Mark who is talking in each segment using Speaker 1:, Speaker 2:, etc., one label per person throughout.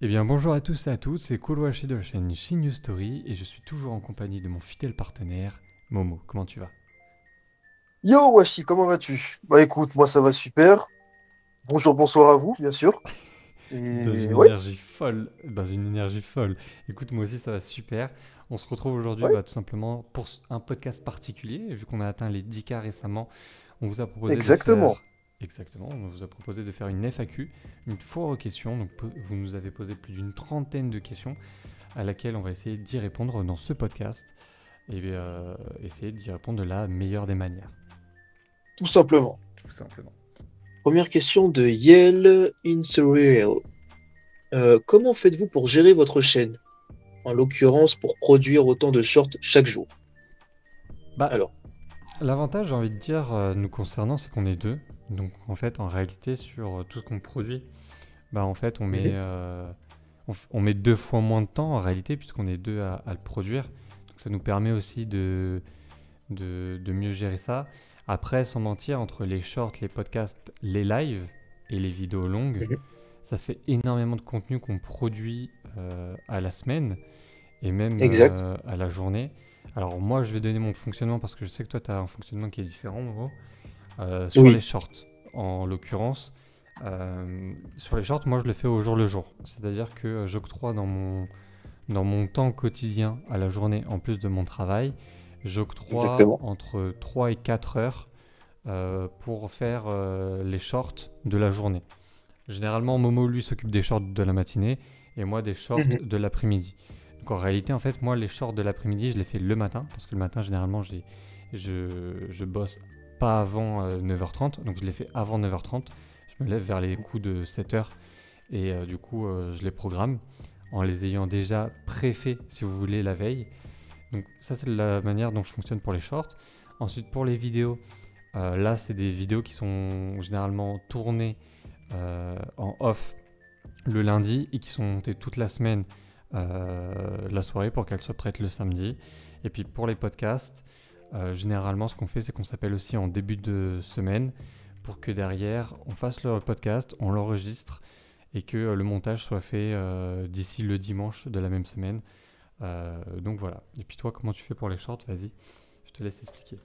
Speaker 1: Eh bien bonjour à tous et à toutes, c'est Koloashi de la chaîne Shin News Story et je suis toujours en compagnie de mon fidèle partenaire, Momo. Comment tu vas?
Speaker 2: Yo Washi, comment vas-tu? Bah écoute, moi ça va super. Bonjour, bonsoir à vous, bien sûr.
Speaker 1: Dans une
Speaker 2: Et ouais,
Speaker 1: énergie folle, dans une énergie folle. Écoute, moi aussi ça va super. On se retrouve aujourd'hui
Speaker 2: ouais,
Speaker 1: tout simplement pour un podcast particulier. Vu qu'on a atteint les 10K récemment, on vous a proposé de
Speaker 2: exactement.
Speaker 1: faire... Exactement, on vous a proposé de faire une FAQ, une foire aux questions. Donc vous nous avez posé plus d'une trentaine de questions à laquelle on va essayer d'y répondre dans ce podcast et essayer d'y répondre de la meilleure des manières.
Speaker 2: Tout simplement.
Speaker 1: Tout simplement.
Speaker 2: Première question de Yale Insurreal. Comment faites-vous pour gérer votre chaîne? En l'occurrence, pour produire autant de shorts chaque jour.
Speaker 1: Bah,
Speaker 2: Alors,
Speaker 1: l'avantage, j'ai envie de dire, nous concernant, c'est qu'on est deux. Donc, en fait, en réalité, sur tout ce qu'on produit, bah, en fait,
Speaker 2: mhm,
Speaker 1: on met deux fois moins de temps, en réalité, puisqu'on est deux à le produire. Donc, ça nous permet aussi de mieux gérer ça. Après, sans mentir, entre les shorts, les podcasts, les lives et les vidéos longues,
Speaker 2: mhm.
Speaker 1: ça fait énormément de contenu qu'on produit à la semaine et même
Speaker 2: Exact.
Speaker 1: à la journée. Alors moi, je vais donner mon fonctionnement parce que je sais que toi, tu as un fonctionnement qui est différent, en gros. Sur les
Speaker 2: Oui,
Speaker 1: shorts, en l'occurrence, sur les shorts, moi, je le fais au jour le jour. C'est-à-dire que j'octroie dans mon temps quotidien à la journée, en plus de mon travail, j'octroie
Speaker 2: exactement.
Speaker 1: entre 3 et 4 heures pour faire les shorts de la journée. Généralement, Momo, lui, s'occupe des shorts de la matinée et moi des shorts
Speaker 2: Mhm.
Speaker 1: de l'après-midi. Donc en réalité, en fait, moi, les shorts de l'après-midi, je les fais le matin parce que le matin, généralement, je bosse pas avant 9h30, donc je les fais avant 9h30. Je me lève vers les coups de 7h et du coup, je les programme en les ayant déjà pré-fait, si vous voulez, la veille. Donc ça, c'est la manière dont je fonctionne pour les shorts. Ensuite, pour les vidéos, là, c'est des vidéos qui sont généralement tournées en off le lundi et qui sont montées toute la semaine la soirée pour qu'elles soient prêtes le samedi. Et puis pour les podcasts, généralement ce qu'on fait c'est qu'on s'appelle aussi en début de semaine pour que derrière on fasse le podcast, on l'enregistre et que le montage soit fait d'ici le dimanche de la même semaine. Donc voilà. Et puis toi comment tu fais pour les shorts? Vas-y, je te laisse expliquer.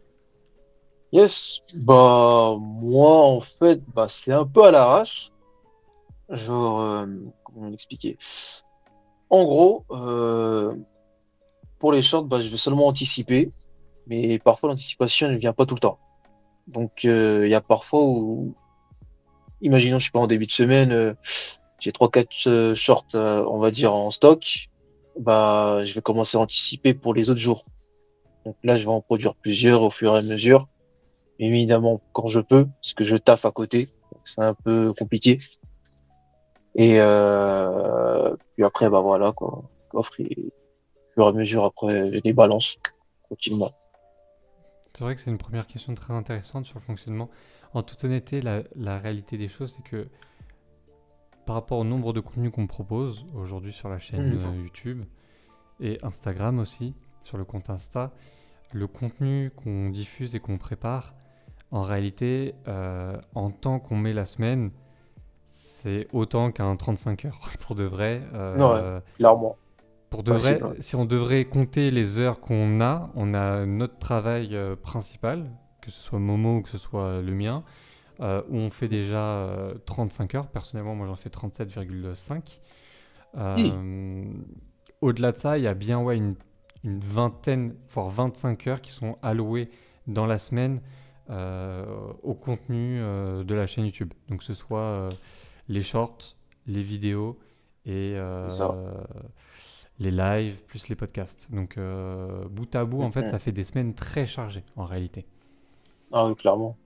Speaker 2: Yes. Bah moi en fait, bah c'est un peu à l'arrache. Genre, comment l'expliquer? En gros, pour les shorts, bah, je vais seulement anticiper, mais parfois l'anticipation ne vient pas tout le temps. Donc, il y a parfois où, imaginons, je sais pas, en début de semaine, j'ai trois, quatre shorts, on va dire, en stock, bah, je vais commencer à anticiper pour les autres jours. Donc là, je vais en produire plusieurs au fur et à mesure, évidemment quand je peux, parce que je taffe à côté, donc c'est un peu compliqué. Et puis après, bah voilà, quoi. Coffre et au fur et à mesure, après, je débalance tranquillement.
Speaker 1: C'est vrai que c'est une première question très intéressante sur le fonctionnement. En toute honnêteté, la réalité des choses, c'est que par rapport au nombre de contenus qu'on propose aujourd'hui sur la chaîne
Speaker 2: Mhm.
Speaker 1: YouTube et Instagram aussi, sur le compte Insta, le contenu qu'on diffuse et qu'on prépare, en réalité, en temps qu'on met la semaine, c'est autant qu'un 35 heures. Pour de vrai,
Speaker 2: Ouais, clairement.
Speaker 1: pour de
Speaker 2: Facile,
Speaker 1: vrai,
Speaker 2: ouais.
Speaker 1: si on devrait compter les heures on a notre travail principal, que ce soit Momo ou que ce soit le mien, où on fait déjà 35 heures. Personnellement, moi j'en fais 37,5.
Speaker 2: Hi.
Speaker 1: Euh, Au-delà de ça, il y a bien ouais, une vingtaine, voire 25 heures qui sont allouées dans la semaine au contenu de la chaîne YouTube. Donc que ce soit les shorts, les vidéos et
Speaker 2: C'est ça.
Speaker 1: les lives, plus les podcasts. Donc bout à bout, en fait, ça
Speaker 2: Mhm.
Speaker 1: fait des semaines très chargées en réalité.
Speaker 2: Ah oui, clairement.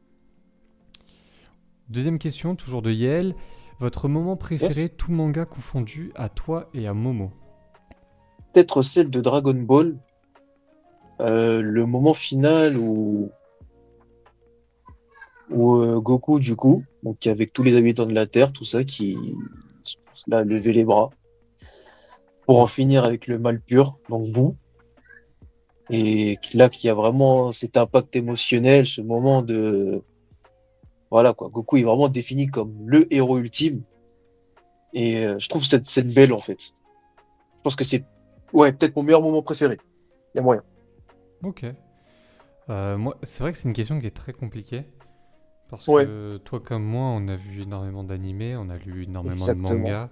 Speaker 1: Deuxième question, toujours de Yael. Votre moment préféré,
Speaker 2: Yes.
Speaker 1: tout manga confondu, à toi et à Momo?
Speaker 2: Peut-être celle de Dragon Ball, le moment final où Goku, du coup, donc avec tous les habitants de la Terre, tout ça, qui se poussent là, à lever les bras, pour en finir avec le mal pur, donc Boo, et là, qui a vraiment cet impact émotionnel, ce moment de, voilà quoi, Goku est vraiment défini comme le héros ultime. Et je trouve cette scène belle, en fait. Je pense que c'est, ouais, peut-être mon meilleur moment préféré. Il y a moyen.
Speaker 1: Ok. Moi, c'est vrai que c'est une question qui est très compliquée. Parce
Speaker 2: Ouais,
Speaker 1: que toi comme moi, on a vu énormément d'animés, on a lu énormément de
Speaker 2: exactement.
Speaker 1: mangas,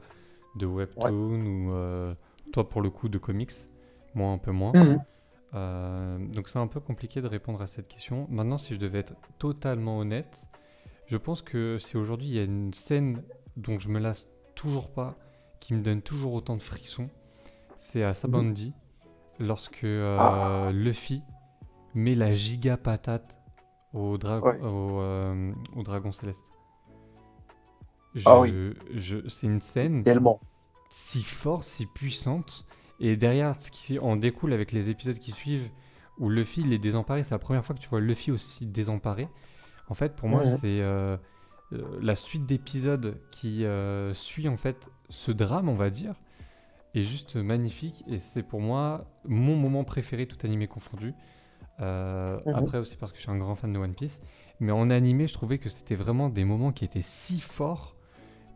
Speaker 1: de
Speaker 2: Ouais.
Speaker 1: webtoons ou toi pour le coup de comics, moi un peu moins.
Speaker 2: Mhm.
Speaker 1: Donc c'est un peu compliqué de répondre à cette question. Maintenant, si je devais être totalement honnête, je pense que si aujourd'hui il y a une scène dont je me lasse toujours pas, qui me donne toujours autant de frissons, c'est à
Speaker 2: Mhm.
Speaker 1: Sabaody, lorsque
Speaker 2: Ah,
Speaker 1: Luffy met la giga patate
Speaker 2: ouais.
Speaker 1: au dragon céleste.
Speaker 2: Ah oui,
Speaker 1: C'est une scène
Speaker 2: tellement.
Speaker 1: si forte, si puissante. Et derrière, ce qui en découle avec les épisodes qui suivent, où Luffy il est désemparé, c'est la première fois que tu vois Luffy aussi désemparé. En fait, pour moi,
Speaker 2: Mhm.
Speaker 1: c'est la suite d'épisodes qui suit en fait ce drame, on va dire, est juste magnifique. Et c'est pour moi mon moment préféré, tout animé confondu.
Speaker 2: Mhm.
Speaker 1: Après aussi parce que je suis un grand fan de One Piece. Mais en animé, je trouvais que c'était vraiment des moments qui étaient si forts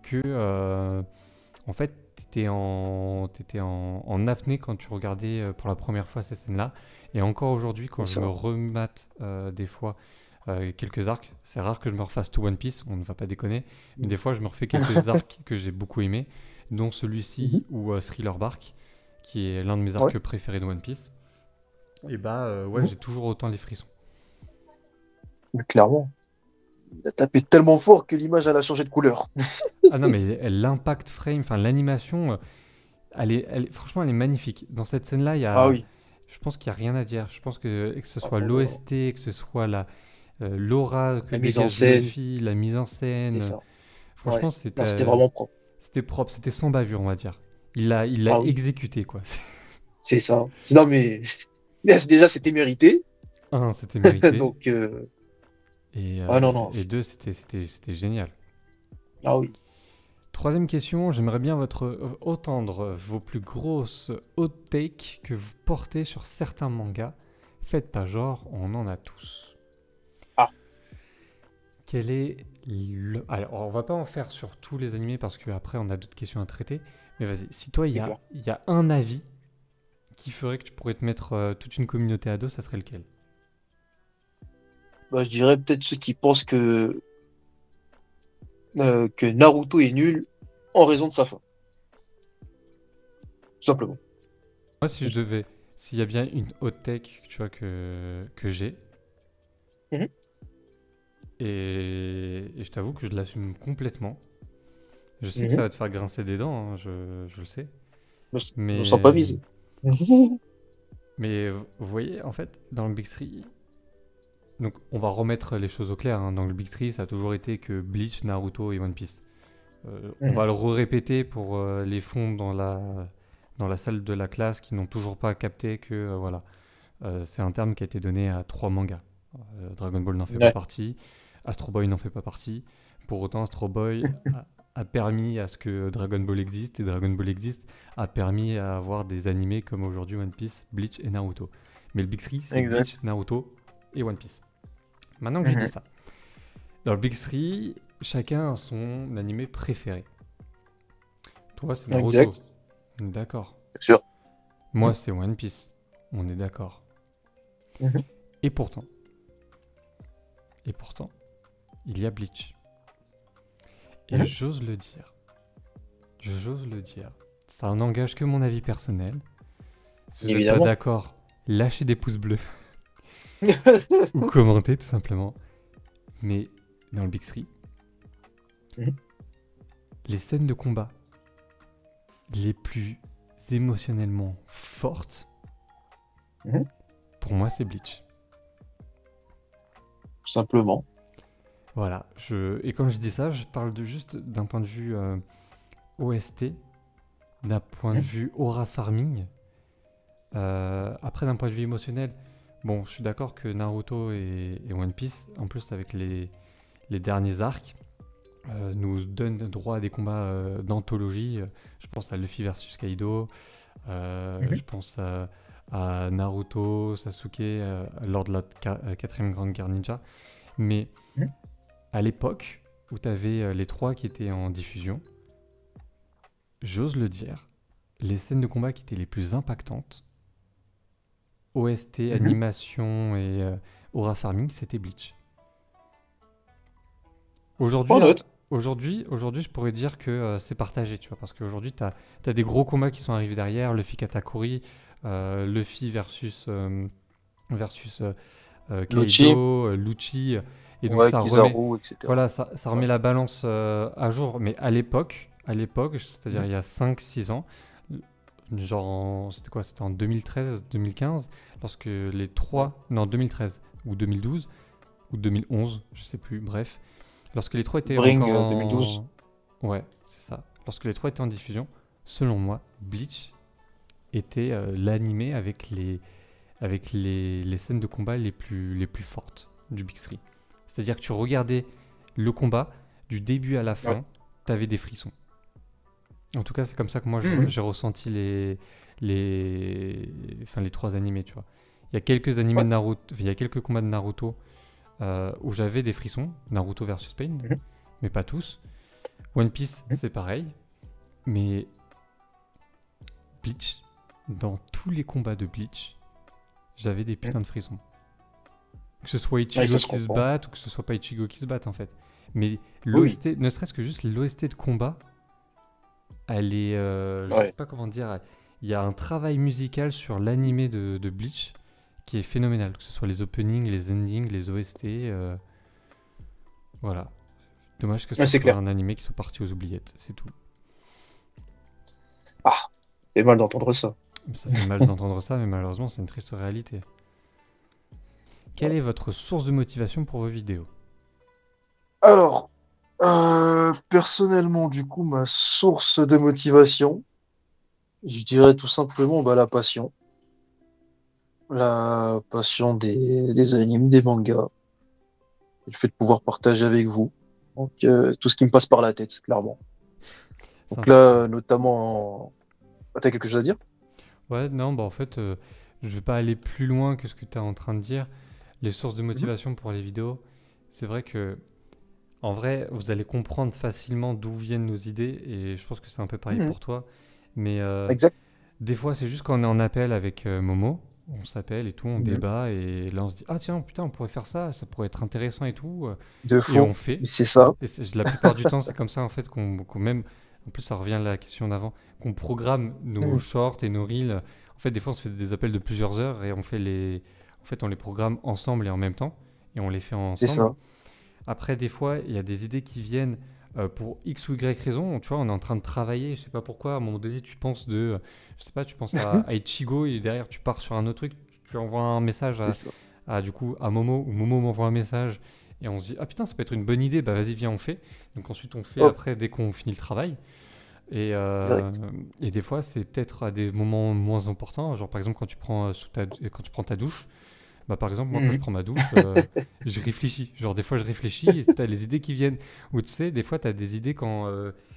Speaker 1: que en fait, t'étais en apnée quand tu regardais pour la première fois ces scènes-là. Et encore aujourd'hui,
Speaker 2: C'est
Speaker 1: quand je me
Speaker 2: ça.
Speaker 1: remate des fois quelques arcs, c'est rare que je me refasse tout One Piece, on ne va pas déconner, mais des fois je me refais quelques arcs que j'ai beaucoup aimés, dont
Speaker 2: Mhm.
Speaker 1: celui-ci ou Thriller Bark, qui est l'un de mes
Speaker 2: Ouais.
Speaker 1: arcs préférés de One Piece. Et bah ouais,
Speaker 2: Mhm.
Speaker 1: j'ai toujours autant les frissons.
Speaker 2: Mais clairement, il a tapé tellement fort que l'image, elle a changé de couleur.
Speaker 1: Ah non, mais l'impact frame, enfin l'animation, franchement, elle est magnifique. Dans cette scène-là,
Speaker 2: Ah oui.
Speaker 1: je pense qu'il n'y a rien à dire. Je pense que ce
Speaker 2: Ah
Speaker 1: soit
Speaker 2: non, non.
Speaker 1: l'OST, que ce soit l'aura que
Speaker 2: La mise en
Speaker 1: dégage
Speaker 2: scène,
Speaker 1: Luffy, la mise en
Speaker 2: c'est
Speaker 1: scène.
Speaker 2: ça.
Speaker 1: Franchement,
Speaker 2: Ouais. Non, c'était vraiment propre.
Speaker 1: c'était propre, c'était sans bavure, on va dire. Il l'a
Speaker 2: Ah oui,
Speaker 1: exécuté, quoi.
Speaker 2: c'est ça. Non, mais déjà, c'était mérité.
Speaker 1: Un, c'était mérité.
Speaker 2: Donc,
Speaker 1: Et,
Speaker 2: ah
Speaker 1: euh,
Speaker 2: non, non.
Speaker 1: et deux, c'était génial.
Speaker 2: Ah oui.
Speaker 1: Troisième question, j'aimerais bien entendre vos plus grosses hot takes que vous portez sur certains mangas. Faites pas genre, on en a tous.
Speaker 2: Ah,
Speaker 1: Quel est le... Alors, on va pas en faire sur tous les animés parce qu'après on a d'autres questions à traiter. Mais vas-y, si toi
Speaker 2: c'est clair.
Speaker 1: il y a un avis qui ferait que tu pourrais te mettre toute une communauté à dos, ça serait lequel?
Speaker 2: Bah, je dirais peut-être ceux qui pensent que Naruto est nul en raison de sa fin. Tout simplement.
Speaker 1: Moi, si je devais, s'il y a bien une hot take, tu vois, que j'ai,
Speaker 2: Mhm.
Speaker 1: et je t'avoue que je l'assume complètement. Je sais que ça
Speaker 2: Mhm.
Speaker 1: va te faire grincer des dents, hein, je le sais.
Speaker 2: Je me
Speaker 1: Mais,
Speaker 2: sens pas visé.
Speaker 1: mais vous voyez, en fait, dans le Big Three, donc on va remettre les choses au clair, hein. Dans le Big Three, ça a toujours été que Bleach, Naruto et One Piece. On
Speaker 2: Mhm.
Speaker 1: va le répéter pour les fonds dans la salle de la classe qui n'ont toujours pas capté que voilà, c'est un terme qui a été donné à trois mangas. Dragon Ball n'en fait pas
Speaker 2: Ouais,
Speaker 1: partie, Astro Boy n'en fait pas partie. Pour autant, Astro Boy a permis à ce que Dragon Ball existe et Dragon Ball existe a permis à avoir des animés comme aujourd'hui One Piece, Bleach et Naruto. Mais le Big Three, c'est
Speaker 2: exact.
Speaker 1: Bleach, Naruto et One Piece. Maintenant que j'ai dit
Speaker 2: Mhm.
Speaker 1: ça, dans le Big Three, chacun a son animé préféré. Toi, c'est Naruto.
Speaker 2: Exact.
Speaker 1: On est d'accord.
Speaker 2: Bien sûr.
Speaker 1: Moi, c'est One Piece. On est d'accord.
Speaker 2: Mhm.
Speaker 1: Et pourtant, et pourtant, il y a Bleach. Et
Speaker 2: Mhm.
Speaker 1: j'ose le dire, ça n'engage que mon avis personnel. Si vous n'êtes pas
Speaker 2: Évidemment.
Speaker 1: d'accord, lâchez des pouces bleus ou commentez tout simplement. Mais dans le Big Three,
Speaker 2: Mhm.
Speaker 1: les scènes de combat les plus émotionnellement fortes,
Speaker 2: Mhm.
Speaker 1: pour moi, c'est Bleach.
Speaker 2: Tout simplement.
Speaker 1: Voilà. Et quand je dis ça, je parle juste d'un point de vue OST, d'un point de
Speaker 2: Mhm.
Speaker 1: vue aura farming. Après, d'un point de vue émotionnel, bon, je suis d'accord que Naruto et One Piece, en plus avec les derniers arcs, nous donnent droit à des combats d'anthologie. Je pense à Luffy versus Kaido,
Speaker 2: Mhm.
Speaker 1: je pense à Naruto, Sasuke lors de la quatrième grande guerre ninja. Mais
Speaker 2: Mhm.
Speaker 1: à l'époque où tu avais les trois qui étaient en diffusion, j'ose le dire, les scènes de combat qui étaient les plus impactantes, OST,
Speaker 2: Mhm.
Speaker 1: animation et aura farming, c'était Bleach.
Speaker 2: Prends
Speaker 1: Aujourd'hui, hein,
Speaker 2: note.
Speaker 1: aujourd'hui, je pourrais dire que c'est partagé, tu vois, parce qu'aujourd'hui, tu as des gros combats qui sont arrivés derrière, Luffy Katakuri, Luffy versus
Speaker 2: Lucci,
Speaker 1: Kaido, Lucci, et donc
Speaker 2: ouais,
Speaker 1: ça remet,
Speaker 2: Kizaru, etc.
Speaker 1: voilà, ça
Speaker 2: Ouais.
Speaker 1: remet la balance à jour. Mais à l'époque, c'est-à-dire
Speaker 2: Mhm.
Speaker 1: il y a 5 6 ans, genre, c'était quoi? C'était en 2013, 2015, lorsque les
Speaker 2: Ouais.
Speaker 1: trois, non 2013 ou 2012 ou 2011, je sais plus, bref, lorsque les trois étaient
Speaker 2: Bring
Speaker 1: encore
Speaker 2: 2012.
Speaker 1: ouais, c'est ça. Lorsque les trois étaient en diffusion, selon moi, Bleach était l'animé avec les scènes de combat les plus fortes du Big Three. C'est-à-dire que tu regardais le combat du début à la
Speaker 2: Ouais.
Speaker 1: fin, t'avais des frissons. En tout cas, c'est comme ça que moi
Speaker 2: Mhm.
Speaker 1: j'ai ressenti les trois animés, tu vois. Il y a quelques animés
Speaker 2: Ouais.
Speaker 1: de Naruto, il y a quelques combats de Naruto où j'avais des frissons, Naruto versus Pain,
Speaker 2: Mhm.
Speaker 1: mais pas tous. One Piece,
Speaker 2: Mhm.
Speaker 1: c'est pareil, mais Bleach, dans tous les combats de Bleach, j'avais des
Speaker 2: Mhm.
Speaker 1: putains de frissons. Que ce soit
Speaker 2: Ouais,
Speaker 1: Ichigo
Speaker 2: ça se
Speaker 1: qui se
Speaker 2: comprend.
Speaker 1: batte ou que ce soit pas Ichigo qui se batte en fait. Mais
Speaker 2: Oui.
Speaker 1: l'OST, ne serait-ce que juste l'OST de combat, elle est, je sais
Speaker 2: Ouais.
Speaker 1: pas comment dire, il y a un travail musical sur l'animé de Bleach qui est phénoménal, que ce soit les openings, les endings, les OST, voilà. Dommage que
Speaker 2: Ouais,
Speaker 1: ça
Speaker 2: c'est
Speaker 1: soit
Speaker 2: clair.
Speaker 1: un animé qui soit parti aux oubliettes, c'est tout.
Speaker 2: Ah, c'est mal d'entendre ça.
Speaker 1: Ça fait mal d'entendre ça, mais malheureusement c'est une triste réalité. Quelle
Speaker 2: Ouais.
Speaker 1: est votre source de motivation pour vos vidéos?
Speaker 2: Alors, personnellement, du coup, ma source de motivation, je dirais tout simplement bah, la passion. La passion des animes, des mangas, et le fait de pouvoir partager avec vous. Donc, tout ce qui me passe par la tête, clairement.
Speaker 1: C'est
Speaker 2: Donc
Speaker 1: un peu ça.
Speaker 2: là, notamment, ah, t'as quelque chose à dire?
Speaker 1: Ouais, non, bah en fait, je vais pas aller plus loin que ce que tu es en train de dire. Les sources de
Speaker 2: Mhm.
Speaker 1: motivation pour les vidéos, c'est vrai que, en vrai, vous allez comprendre facilement d'où viennent nos idées, et je pense que c'est un peu pareil
Speaker 2: Mhm.
Speaker 1: pour toi. Mais
Speaker 2: Exact.
Speaker 1: des fois, c'est juste quand on est en appel avec Momo, on s'appelle et tout, on
Speaker 2: Mhm.
Speaker 1: débat, et là on se dit, ah tiens, putain, on pourrait faire ça, ça pourrait être intéressant et tout,
Speaker 2: De
Speaker 1: et
Speaker 2: fond,
Speaker 1: on fait.
Speaker 2: mais c'est ça.
Speaker 1: Et la plupart du temps, c'est comme ça en fait qu'on même, en plus ça revient à la question d'avant, qu'on programme nos
Speaker 2: Mhm.
Speaker 1: shorts et nos reels. En fait, des fois, on se fait des appels de plusieurs heures et en fait, on les programme ensemble et en même temps et on les fait
Speaker 2: C'est
Speaker 1: ensemble.
Speaker 2: ça.
Speaker 1: Après, des fois, il y a des idées qui viennent pour X ou Y raison. Tu vois, on est en train de travailler, je sais pas pourquoi. À un moment donné, tu penses je sais pas, tu penses à Ichigo et derrière, tu pars sur un autre truc. Tu envoies un message
Speaker 2: C'est ça.
Speaker 1: du coup à Momo ou Momo m'envoie un message et on se dit ah putain ça peut être une bonne idée, bah vas-y viens on fait. Donc ensuite on fait
Speaker 2: Hop,
Speaker 1: après dès qu'on finit le travail et,
Speaker 2: direct.
Speaker 1: des fois c'est peut-être à des moments moins importants, genre par exemple quand tu prends quand tu prends ta douche, bah par exemple moi quand je
Speaker 2: Mhm.
Speaker 1: prends ma douche je réfléchis, genre des fois je réfléchis et t'as les idées qui viennent, ou tu sais des fois t'as des idées quand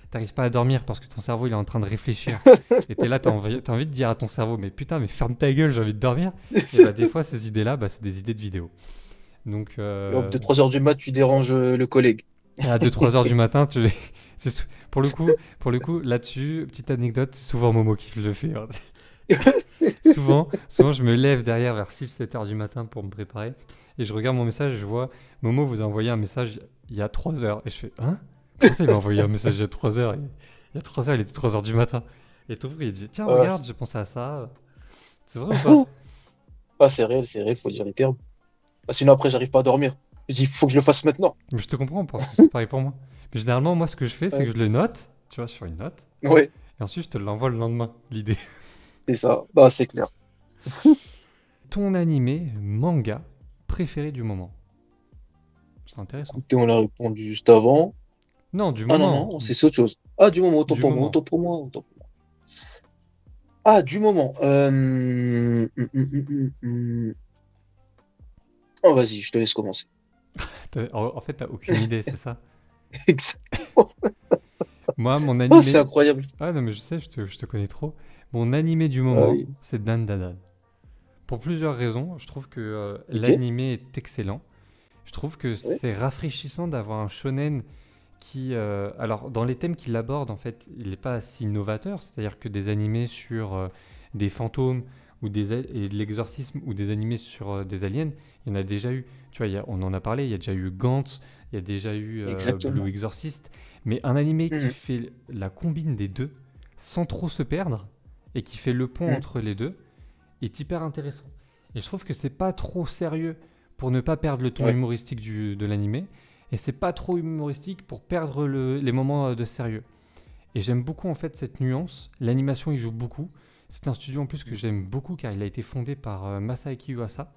Speaker 1: t'arrives pas à dormir parce que ton cerveau il est en train de réfléchir et t'es là t'as envie de dire à ton cerveau mais putain mais ferme ta gueule j'ai envie de dormir, et bah des fois ces idées là bah, c'est des idées de vidéo. Donc,
Speaker 2: Et hop, de 3 heures du mat, tu déranges le collègue.
Speaker 1: et à 2-3 heures du matin, pour le coup, là-dessus, petite anecdote, c'est souvent Momo qui le fait, hein. Souvent, je me lève derrière vers 6-7 heures du matin pour me préparer et je regarde mon message et je vois Momo vous a envoyé un message il y a 3 heures. Et je fais, hein? Comment ça, il m'a envoyé un message il y a 3 heures? Il y a 3 heures, il était 3 heures du matin. Et tout il dit, tiens,
Speaker 2: Ah,
Speaker 1: regarde, j'ai pensé à ça. C'est vrai ou pas?
Speaker 2: ah, c'est réel, faut dire les termes. Ah, sinon, après, j'arrive pas à dormir. Je dis, faut que je le fasse maintenant.
Speaker 1: Mais je te comprends parce que c'est pareil pour moi. Mais généralement, moi, ce que je fais, c'est
Speaker 2: Ouais,
Speaker 1: que je le note, tu vois, sur une note.
Speaker 2: ouais,
Speaker 1: Et ensuite, je te l'envoie le lendemain, l'idée.
Speaker 2: c'est ça. Bah, c'est clair.
Speaker 1: Ton animé, manga, préféré du moment. C'est intéressant.
Speaker 2: Écoutez, on l'a répondu juste avant.
Speaker 1: Non, du
Speaker 2: Ah non,
Speaker 1: moment.
Speaker 2: non, c'est autre chose. Ah, du moment, autant
Speaker 1: Du
Speaker 2: pour moi,
Speaker 1: moment.
Speaker 2: autant pour moi, autant pour moi. Ah, du moment. Oh, vas-y, je te laisse commencer.
Speaker 1: En fait, t'as aucune idée, c'est ça?
Speaker 2: Exactement.
Speaker 1: Moi, mon
Speaker 2: Oh, c'est
Speaker 1: animé.
Speaker 2: incroyable.
Speaker 1: Ah non, mais je sais, je te connais trop. Mon animé du
Speaker 2: Ah
Speaker 1: moment,
Speaker 2: oui.
Speaker 1: c'est Dan Dan Dan. Pour plusieurs raisons, je trouve que
Speaker 2: Ok.
Speaker 1: l'animé est excellent. Je trouve que
Speaker 2: Ouais.
Speaker 1: c'est rafraîchissant d'avoir un shonen alors, dans les thèmes qu'il aborde, en fait, il n'est pas si novateur. C'est-à-dire que des animés sur des fantômes et de l'exorcisme ou des animés sur des aliens, il y en a déjà eu. Tu vois, on en a parlé, il y a déjà eu Gantz, il y a déjà eu Blue
Speaker 2: Exactement.
Speaker 1: Exorcist. Mais un animé qui
Speaker 2: Mhm.
Speaker 1: fait la combine des deux, sans trop se perdre, et qui fait le pont
Speaker 2: Mhm.
Speaker 1: entre les deux, est hyper intéressant. Et je trouve que c'est pas trop sérieux pour ne pas perdre le ton
Speaker 2: Ouais.
Speaker 1: humoristique de l'animé, et c'est pas trop humoristique pour perdre les moments de sérieux. Et j'aime beaucoup en fait cette nuance. L'animation il joue beaucoup. C'est un studio en plus que j'aime beaucoup car il a été fondé par Masaaki Uasa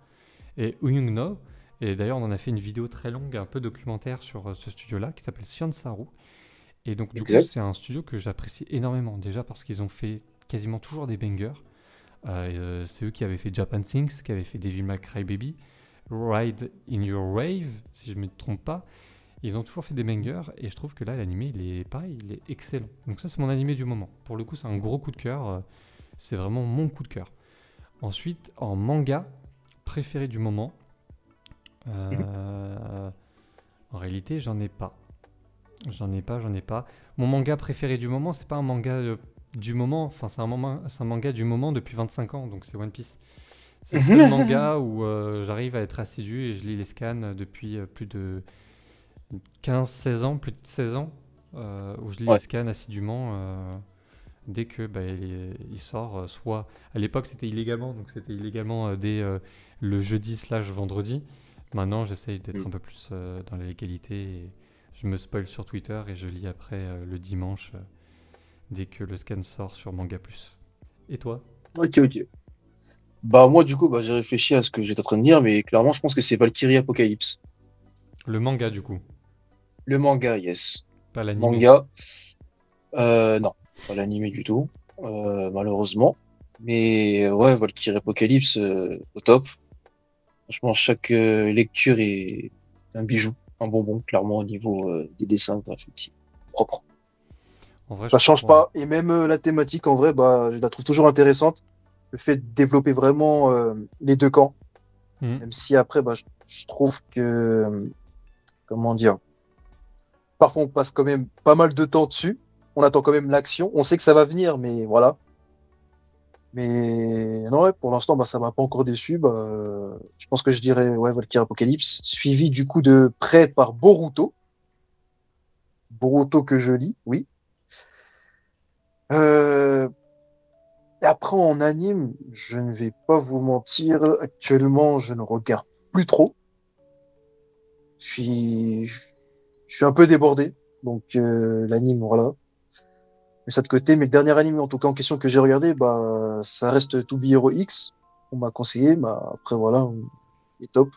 Speaker 1: et Uyung No. Et d'ailleurs on en a fait une vidéo très longue, un peu documentaire sur ce studio-là qui s'appelle Sion-Saru. Et donc du coup
Speaker 2: Exact.
Speaker 1: c'est un studio que j'apprécie énormément. Déjà parce qu'ils ont fait quasiment toujours des bangers. C'est eux qui avaient fait Japan Things, qui avaient fait Devil May Cry Baby, Ride in Your Wave, si je ne me trompe pas. Ils ont toujours fait des bangers et je trouve que là l'animé il est pareil, il est excellent. Donc ça c'est mon animé du moment. Pour le coup c'est un gros coup de cœur, c'est vraiment mon coup de cœur. Ensuite en manga préféré du moment,
Speaker 2: Mhm.
Speaker 1: euh, en réalité j'en ai pas. J'en ai pas. Mon manga préféré du moment c'est pas un manga du moment, enfin c'est un manga du moment depuis 25 ans donc c'est One Piece. C'est le seul manga où j'arrive à être assidu et je lis les scans depuis plus de 15-16 ans, plus de 16 ans, où je lis les
Speaker 2: Ouais.
Speaker 1: scans assidûment dès que bah, il sort. Soit à l'époque c'était illégalement, donc c'était illégalement dès le jeudi/vendredi. Maintenant j'essaye d'être
Speaker 2: Mhm.
Speaker 1: un peu plus dans la légalité et je me spoil sur Twitter et je lis après le dimanche dès que le scan sort sur Manga Plus. Et toi?
Speaker 2: Ok, ok. Bah moi du coup bah j'ai réfléchi à ce que j'étais en train de dire, mais clairement je pense que c'est Valkyrie Apocalypse.
Speaker 1: Le manga du coup,
Speaker 2: Le manga, yes.
Speaker 1: pas l'animé.
Speaker 2: Manga, non, pas l'animé du tout, malheureusement. Mais ouais, Valkyrie Apocalypse, au top. Franchement, chaque lecture est un bijou, un bonbon, clairement au niveau des dessins graphiques. Propre.
Speaker 1: En vrai,
Speaker 2: Ça change
Speaker 1: ouais.
Speaker 2: pas. Et même la thématique, en vrai, bah je la trouve toujours intéressante. Le fait de développer vraiment les deux camps.
Speaker 1: Hmm.
Speaker 2: Même si après, bah, je trouve que, comment dire, parfois on passe quand même pas mal de temps dessus. On attend quand même l'action. On sait que ça va venir, mais voilà. Mais non, ouais, pour l'instant, bah, ça m'a pas encore déçu. Bah, je pense que je dirais ouais, Valkyrie Apocalypse, suivi du coup de près par Boruto. Boruto que je lis, oui. Euh, et après, en anime, je ne vais pas vous mentir. Actuellement, je ne regarde plus trop. Je suis, je suis un peu débordé. Donc, l'anime, voilà. Mais ça de côté. Mais le dernier anime, en tout cas, en question que j'ai regardé, bah, ça reste To Be Hero X. On m'a conseillé. Bah, après, voilà, il est top.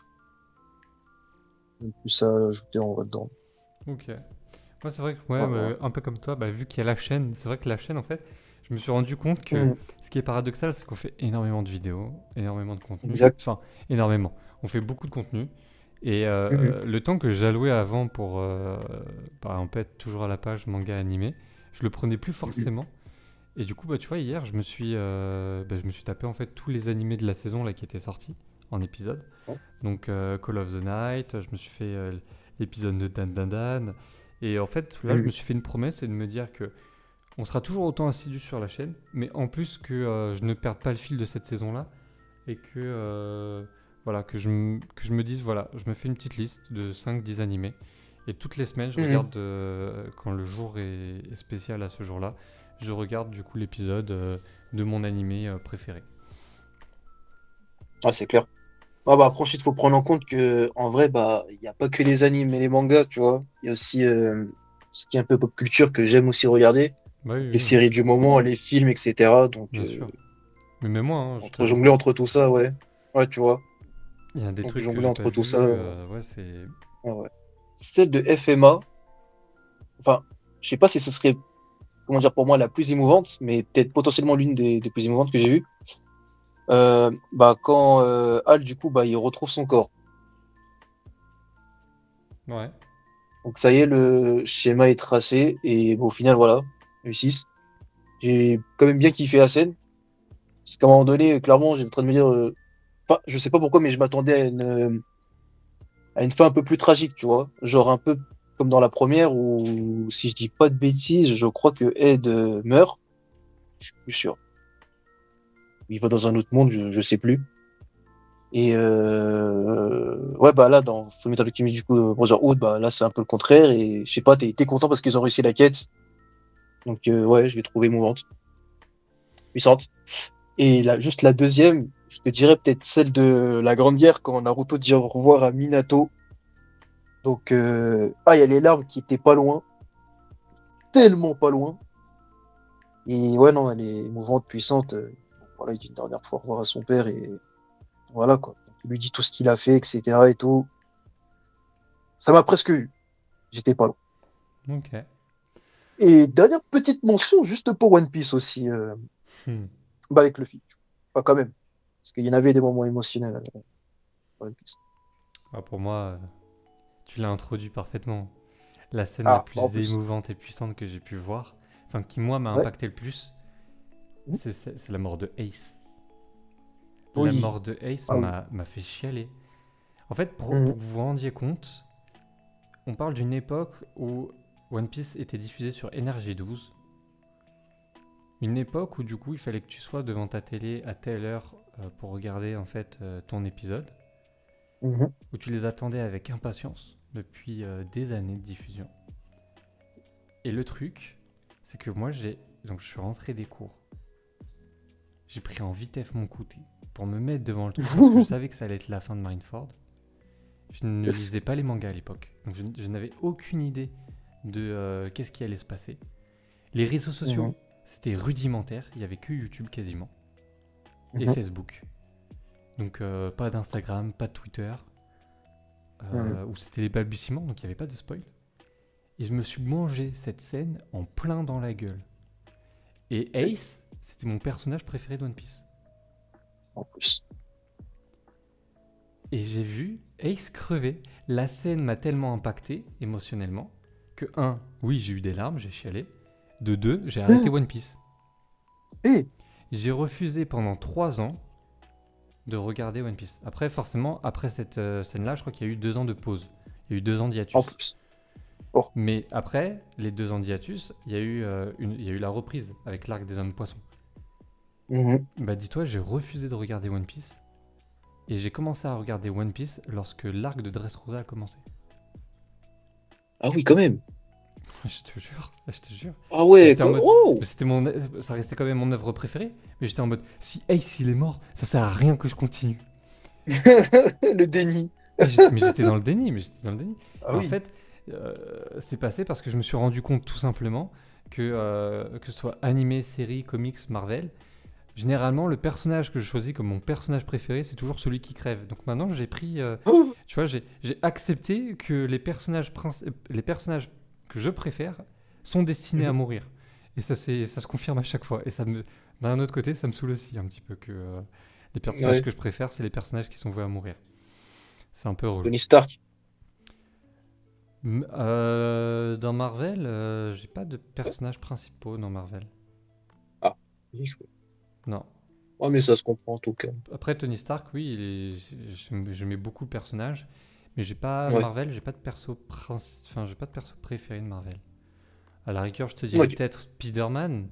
Speaker 2: Plus à ajouter en vrai dedans.
Speaker 1: Ok. Moi, c'est vrai que, ouais,
Speaker 2: Voilà.
Speaker 1: un peu comme toi, bah, vu qu'il y a la chaîne, c'est vrai que la chaîne, en fait, je me suis rendu compte que
Speaker 2: Mhm.
Speaker 1: ce qui est paradoxal, c'est qu'on fait énormément de vidéos, énormément de contenu.
Speaker 2: Exact.
Speaker 1: Enfin, énormément. On fait beaucoup de contenu. Et
Speaker 2: Mhm.
Speaker 1: le temps que j'allouais avant pour, bah, en fait, toujours à la page manga animé, je le prenais plus
Speaker 2: Mhm.
Speaker 1: forcément. Et du coup, bah, tu vois, hier, je me suis tapé en fait tous les animés de la saison là qui étaient sortis en épisode.
Speaker 2: Ouais.
Speaker 1: Donc Call of the Night, je me suis fait l'épisode de Dan Dan Dan. Et en fait, là, je me
Speaker 2: Mhm.
Speaker 1: suis fait une promesse, c'est de me dire que on sera toujours autant assidu sur la chaîne, mais en plus que je ne perde pas le fil de cette saison-là et que voilà, que je me dise voilà, je me fais une petite liste de 5-10 animés et toutes les semaines, je
Speaker 2: Mhm.
Speaker 1: regarde quand le jour est spécial à ce jour-là, je regarde du coup l'épisode de mon animé préféré.
Speaker 2: Ah, c'est clair. Ah, bah, après, ensuite, il faut prendre en compte que, en vrai, bah, il n'y a pas que les animes et les mangas, tu vois. Il y a aussi ce qui est un peu pop culture que j'aime aussi regarder.
Speaker 1: Bah oui,
Speaker 2: Les
Speaker 1: oui,
Speaker 2: séries du moment, les films, etc. Donc,
Speaker 1: bien sûr. Mais même moi, hein, je
Speaker 2: entre
Speaker 1: t'avoue
Speaker 2: jongler
Speaker 1: que
Speaker 2: entre tout ça, ouais. Ouais, tu vois.
Speaker 1: il y a des
Speaker 2: Donc,
Speaker 1: trucs que
Speaker 2: jongler
Speaker 1: j'ai pas
Speaker 2: entre tout ça,
Speaker 1: vus, ouais, c'est.
Speaker 2: ouais, ouais. Celle de FMA, enfin, je sais pas si ce serait, comment dire, pour moi, la plus émouvante, mais peut-être potentiellement l'une des plus émouvantes que j'ai vues. Bah, quand Hal, du coup, bah, il retrouve son corps.
Speaker 1: Ouais.
Speaker 2: Donc ça y est, le schéma est tracé et bon, au final, voilà, réussissent. J'ai quand même bien kiffé la scène. Parce qu'à un moment donné, clairement, j'étais en train de me dire, enfin, je sais pas pourquoi, mais je m'attendais à une fin un peu plus tragique, tu vois. Genre un peu. comme dans la première où, si je dis pas de bêtises, je crois que Ed meurt. Je suis plus sûr. Il va dans un autre monde, je sais plus. Et ouais, bah là, dans Fullmetal Alchemist, du coup, Brotherhood, bah là, c'est un peu le contraire. Et je sais pas, t'es content parce qu'ils ont réussi la quête. Donc, ouais, je l'ai trouvée émouvante, puissante. Et là, juste la deuxième, je te dirais peut-être celle de la Grande Guerre quand Naruto dit au revoir à Minato. Donc, il y a les larmes qui étaient pas loin, tellement pas loin. Et ouais, non, elle est émouvante, puissante. Voilà, il dit une dernière fois au revoir à son père et voilà quoi. Donc, il lui dit tout ce qu'il a fait, etc. et tout. Ça m'a presque eu. J'étais pas loin.
Speaker 1: Ok.
Speaker 2: Et dernière petite mention juste pour One Piece aussi,
Speaker 1: Hmm.
Speaker 2: bah avec Luffy. Enfin, quand même. Parce qu'il y en avait des moments émotionnels dans One Piece.
Speaker 1: Ah, pour moi, tu l'as introduit parfaitement. La scène la
Speaker 2: Ah, bah en
Speaker 1: plus
Speaker 2: plus.
Speaker 1: émouvante et puissante que j'ai pu voir, enfin qui moi m'a
Speaker 2: Ouais.
Speaker 1: impacté le plus,
Speaker 2: Mhm.
Speaker 1: c'est la mort de Ace. La
Speaker 2: Oui.
Speaker 1: mort de Ace
Speaker 2: Ah oui.
Speaker 1: m'a fait chialer. En fait, pour
Speaker 2: Mhm.
Speaker 1: que vous vous rendiez compte, on parle d'une époque où One Piece était diffusé sur Énergie 12. Une époque où du coup il fallait que tu sois devant ta télé à telle heure pour regarder en fait ton épisode,
Speaker 2: Mhm.
Speaker 1: où tu les attendais avec impatience depuis des années de diffusion. Et le truc, c'est que moi donc je suis rentré des cours, j'ai pris en vitesse mon côté pour me mettre devant le truc parce que je savais que ça allait être la fin de Marineford. Je ne
Speaker 2: Yes.
Speaker 1: lisais pas les mangas à l'époque, donc je n'avais aucune idée de qu'est-ce qui allait se passer. Les réseaux sociaux,
Speaker 2: Mhm.
Speaker 1: c'était rudimentaire, il n'y avait que YouTube quasiment, et
Speaker 2: Mhm.
Speaker 1: Facebook. Donc pas d'Instagram, pas de Twitter,
Speaker 2: Mhm.
Speaker 1: où c'était les balbutiements, donc il n'y avait pas de spoil. Et je me suis mangé cette scène en plein dans la gueule. Et
Speaker 2: Oui.
Speaker 1: Ace, c'était mon personnage préféré de One Piece.
Speaker 2: En plus.
Speaker 1: Et j'ai vu Ace crever. La scène m'a tellement impacté émotionnellement que, un, oui, j'ai eu des larmes, j'ai chialé. De deux, j'ai arrêté
Speaker 2: Mhm.
Speaker 1: One Piece.
Speaker 2: Et
Speaker 1: J'ai refusé pendant 3 ans de regarder One Piece. Après, forcément, après cette scène-là, je crois qu'il y a eu 2 ans de pause. Il y a eu 2 ans
Speaker 2: en
Speaker 1: d'hiatus.
Speaker 2: plus. Oh.
Speaker 1: Mais après, les 2 ans d'hiatus, il y a eu la reprise avec l'arc des hommes poissons.
Speaker 2: Mhm.
Speaker 1: Bah dis-toi, j'ai refusé de regarder One Piece. Et j'ai commencé à regarder One Piece lorsque l'arc de Dressrosa a commencé.
Speaker 2: Ah oui, quand même.
Speaker 1: Je te jure, je te jure.
Speaker 2: Ah ouais,
Speaker 1: J'étais en mode,
Speaker 2: oh!
Speaker 1: mais ça restait quand même mon œuvre préférée. Mais j'étais en mode, si Ace il est mort, ça sert à rien que je continue.
Speaker 2: Le déni.
Speaker 1: Mais j'étais dans le déni, mais j'étais dans le déni.
Speaker 2: Ah
Speaker 1: Et en
Speaker 2: oui.
Speaker 1: fait, c'est passé parce que je me suis rendu compte tout simplement que ce soit animé, série, comics, Marvel, généralement le personnage que je choisis comme mon personnage préféré, c'est toujours celui qui crève. Donc maintenant j'ai pris,
Speaker 2: Oh.
Speaker 1: tu vois, j'ai accepté que les personnages que je préfère sont destinés à
Speaker 2: Mhm.
Speaker 1: mourir. Et ça se confirme à chaque fois. Et d'un autre côté, ça me saoule aussi un petit peu que les personnages
Speaker 2: Ouais.
Speaker 1: que je préfère, c'est les personnages qui sont voués à mourir. C'est un peu relou.
Speaker 2: Tony Stark.
Speaker 1: Dans Marvel, j'ai pas de personnages principaux dans Marvel.
Speaker 2: Ah.
Speaker 1: Non.
Speaker 2: Oh, mais ça se comprend en tout cas.
Speaker 1: Après Tony Stark, oui, j'aimais beaucoup le personnage, mais j'ai pas
Speaker 2: Ouais.
Speaker 1: Marvel, j'ai pas de perso préféré de Marvel. À la rigueur, je te dirais
Speaker 2: Ok.
Speaker 1: peut-être Spider-Man.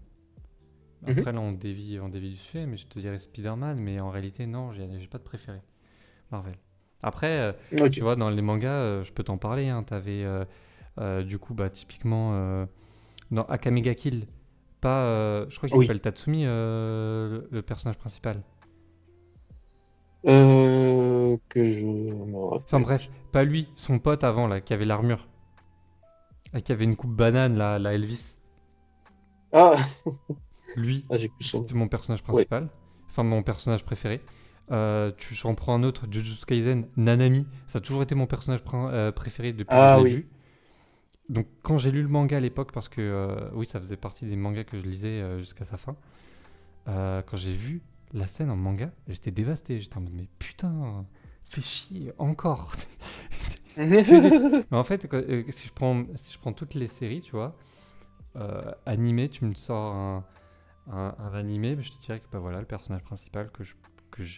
Speaker 2: Mhm.
Speaker 1: Après là, on dévie du sujet, mais je te dirais Spider-Man, mais en réalité non, j'ai pas de préféré Marvel. Après, tu
Speaker 2: Ok.
Speaker 1: vois, dans les mangas, je peux t'en parler. Hein, t'avais du coup, bah typiquement dans Akame ga Kill. Pas, je crois qu'il
Speaker 2: Oui.
Speaker 1: s'appelle Tatsumi, le personnage principal.
Speaker 2: Que je me
Speaker 1: Enfin
Speaker 2: rappelle.
Speaker 1: bref, pas lui, son pote avant, là, qui avait l'armure. Et qui avait une coupe banane, là, la Elvis.
Speaker 2: Ah,
Speaker 1: Lui,
Speaker 2: ah j'ai plus son
Speaker 1: c'était
Speaker 2: nom.
Speaker 1: mon personnage
Speaker 2: Ouais.
Speaker 1: principal. Enfin, mon personnage préféré. J'en prends un autre, Jujutsu Kaisen, Nanami. Ça a toujours été mon personnage préféré depuis que je
Speaker 2: Ah
Speaker 1: l'ai
Speaker 2: oui.
Speaker 1: vu. Donc quand j'ai lu le manga à l'époque, parce que oui, ça faisait partie des mangas que je lisais jusqu'à sa fin, quand j'ai vu la scène en manga, j'étais dévasté. J'étais en mode, mais putain, fais chier, encore. Que des trucs. Mais en fait, si je prends toutes les séries, tu vois, animé, tu me sors un animé, je te dirais que bah voilà, le personnage principal